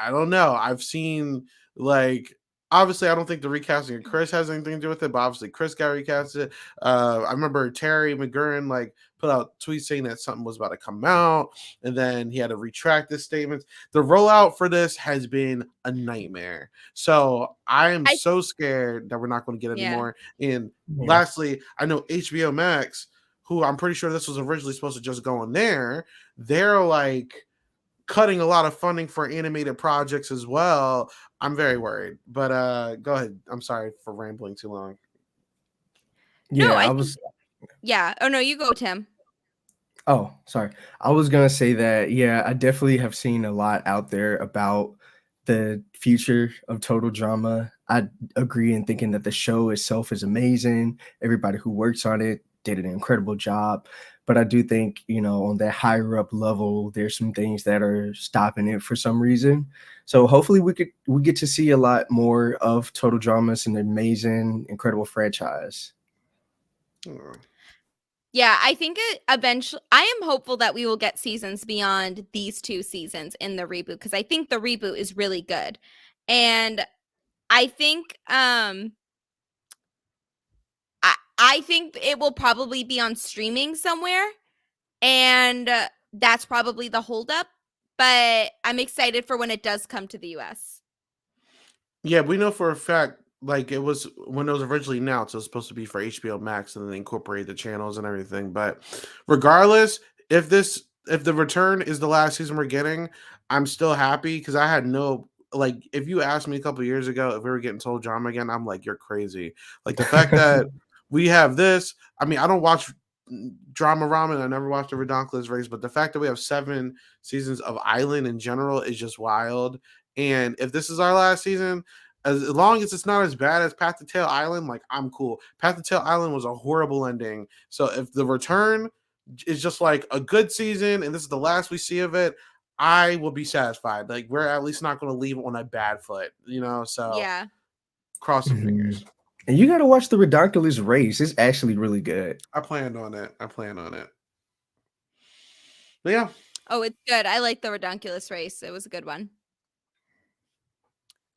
don't know. I've seen like obviously I don't think the recasting of Chris has anything to do with it, but obviously Chris got recasted. I remember Terry McGurran like put out tweets saying that something was about to come out, and then he had to retract his statements. The rollout for this has been a nightmare. So I am so scared that we're not going to get any more. And lastly, I know HBO Max, who I'm pretty sure this was originally supposed to just go in there, they're like cutting a lot of funding for animated projects as well. I'm very worried. But go ahead. I'm sorry for rambling too long. Yeah, No, I was. Yeah. Oh no, you go, Tim. Oh, sorry. I was gonna say that, yeah, I definitely have seen a lot out there about the future of Total Drama. I agree in thinking that the show itself is amazing. Everybody who works on it did an incredible job. But I do think, on that higher up level, there's some things that are stopping it for some reason. So hopefully we get to see a lot more of Total Drama. It's an amazing, incredible franchise. Yeah, I think eventually, I am hopeful that we will get seasons beyond these 2 seasons in the reboot because I think the reboot is really good, and I think I think it will probably be on streaming somewhere, and that's probably the holdup. But I'm excited for when it does come to the US. Yeah, we know for a fact, like it was when it was originally announced, it was supposed to be for HBO Max and then they incorporate the channels and everything. But regardless, if the return is the last season we're getting, I'm still happy because I had no like if you asked me a couple years ago if we were getting Total Drama again, I'm like, you're crazy. Like the fact that we have this, I mean, I don't watch drama ramen. I never watched the Redonkulous Race, but the fact that we have 7 seasons of Island in general is just wild. And if this is our last season, as long as it's not as bad as Path to Tail Island, like I'm cool. Path to Tail Island was a horrible ending. So if the return is just like a good season and this is the last we see of it, I will be satisfied. Like we're at least not going to leave on a bad foot, So Yeah, cross the fingers. And you got to watch the Redonkulous Race. It's actually really good. I planned on it. But yeah. Oh, it's good. I like the Redonkulous Race. It was a good one.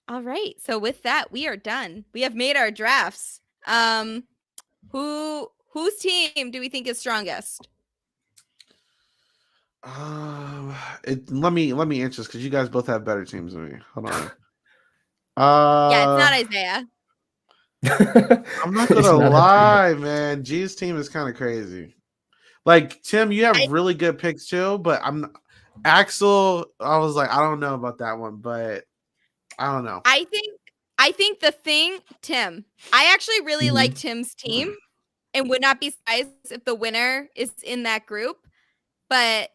All right. So with that, we are done. We have made our drafts. Whose team do we think is strongest? Let me answer this because you guys both have better teams than me. Hold on. Yeah, it's not Isaiah. I'm not gonna lie, man. G's team is kind of crazy. Like Tim, you have really good picks too, but Axel. I was like, I don't know about that one, but I don't know. I think the thing, Tim, I actually really like Tim's team and would not be surprised if the winner is in that group. But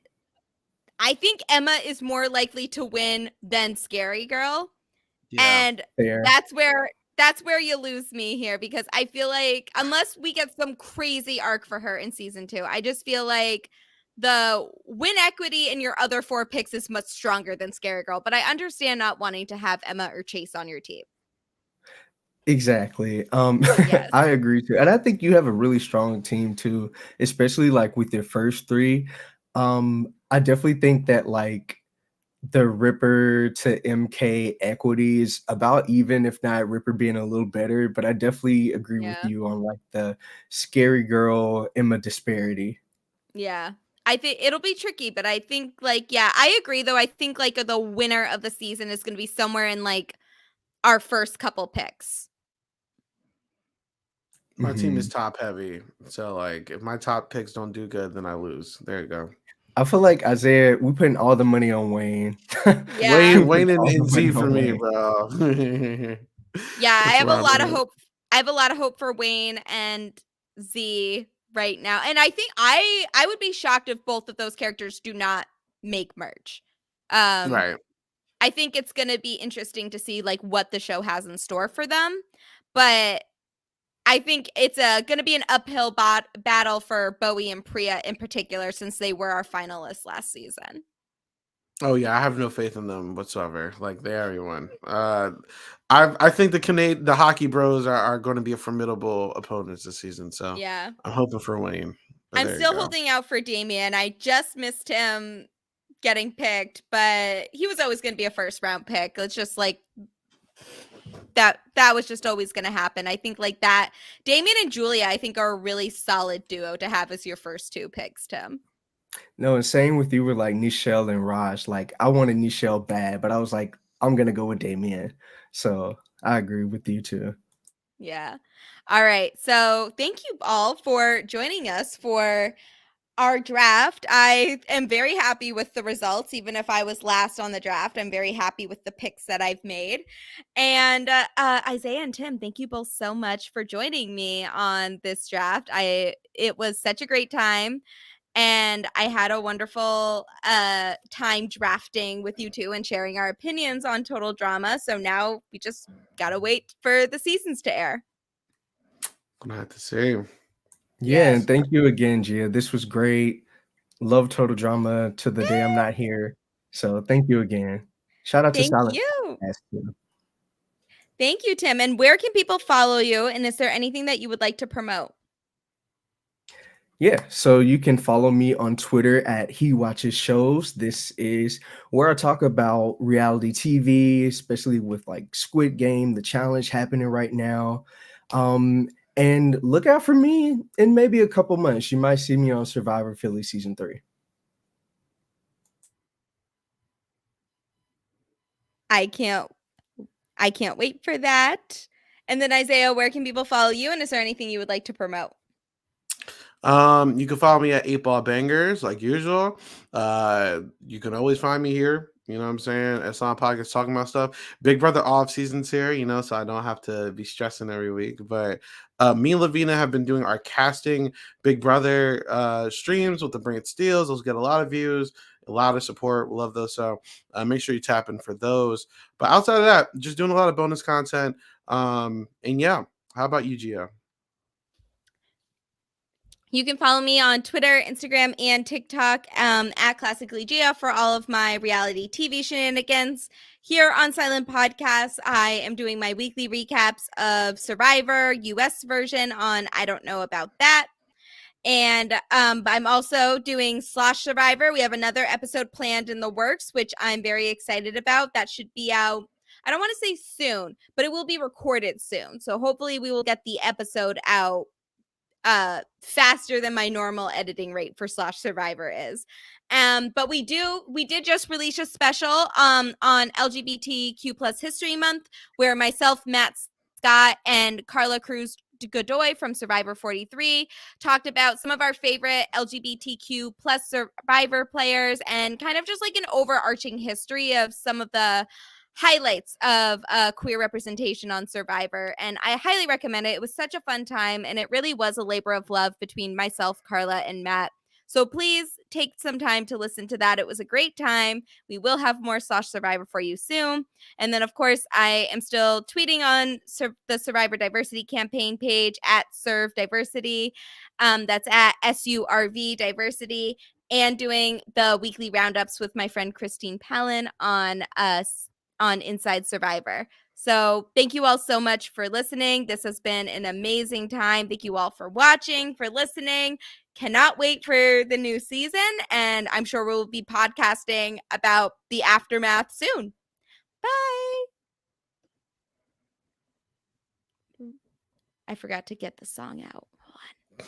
I think Emma is more likely to win than Scary Girl. Yeah, and that's where you lose me here because I feel like unless we get some crazy arc for her in season 2, I just feel like the win equity in your other 4 picks is much stronger than Scary Girl, but I understand not wanting to have Emma or Chase on your team. Exactly. Yes. I agree too. And I think you have a really strong team too, especially like with your first 3. I definitely think that like the Ripper to MK equity is about even, if not Ripper being a little better, but I definitely agree with you on like the Scary Girl Emma disparity. Yeah. I think it'll be tricky, but I think like, yeah, I agree though. I think like the winner of the season is going to be somewhere in like our first couple picks. My team is top heavy. So like if my top picks don't do good, then I lose. There you go. I feel like Isaiah, we putting all the money on Wayne. Yeah. Wayne and Z for me, bro. Yeah, I have a lot of hope. I have a lot of hope for Wayne and Z right now. And I think I would be shocked if both of those characters do not make merch. Right. I think it's going to be interesting to see like what the show has in store for them. but I think it's going to be an uphill battle for Bowie and Priya in particular, since they were our finalists last season. Oh yeah, I have no faith in them whatsoever. Like they already won. I think the hockey bros are going to be a formidable opponents this season. So Yeah, I'm hoping for a win. But I'm there you still go. holding out for Damien. I just missed him getting picked, but he was always going to be a first round pick. It's just like that was just always going to happen. I think like that Damien and Julia, I think, are a really solid duo to have as your first two picks, Tim. No, and same with you with like Nichelle and Raj. Like I wanted Nichelle bad, but I was like, I'm gonna go with Damien. So I agree with you too. Yeah. All right. So thank you all for joining us for our draft. I am very happy with the results. Even if I was last on the draft, I'm very happy with the picks that I've made. And Isaiah and Tim, thank you both so much for joining me on this draft. It was such a great time. And I had a wonderful time drafting with you two and sharing our opinions on Total Drama. So now we just got to wait for the seasons to air. I'm gonna have to say. Yeah, Yes. and thank you again, Gia. This was great. Love Total Drama to the day I'm not here. So thank you again. Shout out to Thank Silent you. Podcast, too. Thank you, Tim. And where can people follow you? And is there anything that you would like to promote? Yeah, so you can follow me on Twitter at He Watches Shows. This is where I talk about reality TV, especially with like Squid Game, the challenge happening right now. And look out for me in maybe a couple months. You might see me on Survivor Philly season 3. I can't wait for that. And then Isaiah, where can people follow you? And is there anything you would like to promote? You can follow me at 8 Ball Bangers like usual. You can always find me here. You know what I'm saying? It's on podcast talking about stuff. Big Brother off season's here, so I don't have to be stressing every week. But me and Lavina have been doing our casting Big Brother streams with the Brand Steels. Those get a lot of views, a lot of support. We love those. So make sure you tap in for those. But outside of that, just doing a lot of bonus content. And yeah, how about you, Gio? You can follow me on Twitter, Instagram, and TikTok at Classically Gia for all of my reality TV shenanigans. Here on Silent Podcast, I am doing my weekly recaps of Survivor, US version on I Don't Know About That. And I'm also doing Slosh Survivor. We have another episode planned in the works, which I'm very excited about. That should be out, I don't want to say soon, but it will be recorded soon. So hopefully we will get the episode out faster than my normal editing rate for Slosh Survivor is. But we did just release a special on LGBTQ plus History Month, where myself, Matt Scott, and Carla Cruz Godoy from Survivor 43 talked about some of our favorite LGBTQ plus Survivor players and kind of just like an overarching history of some of the highlights of queer representation on Survivor. And I highly recommend it. It was such a fun time, and it really was a labor of love between myself, Carla, and Matt. So please take some time to listen to that. It was a great time. We will have more Slosh Survivor for you soon. And then, of course, I am still tweeting on the Survivor Diversity campaign page at Serve Diversity. That's at SURV Diversity, and doing the weekly roundups with my friend Christine Palin on Inside Survivor. So thank you all so much for listening. This has been an amazing time. Thank you all for watching, for listening. Cannot wait for the new season. And I'm sure we'll be podcasting about the aftermath soon. Bye. I forgot to get the song out. Hold on.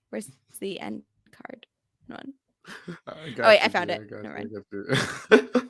Where's the end card? Hold on. I Oh, wait, I found it. Never mind.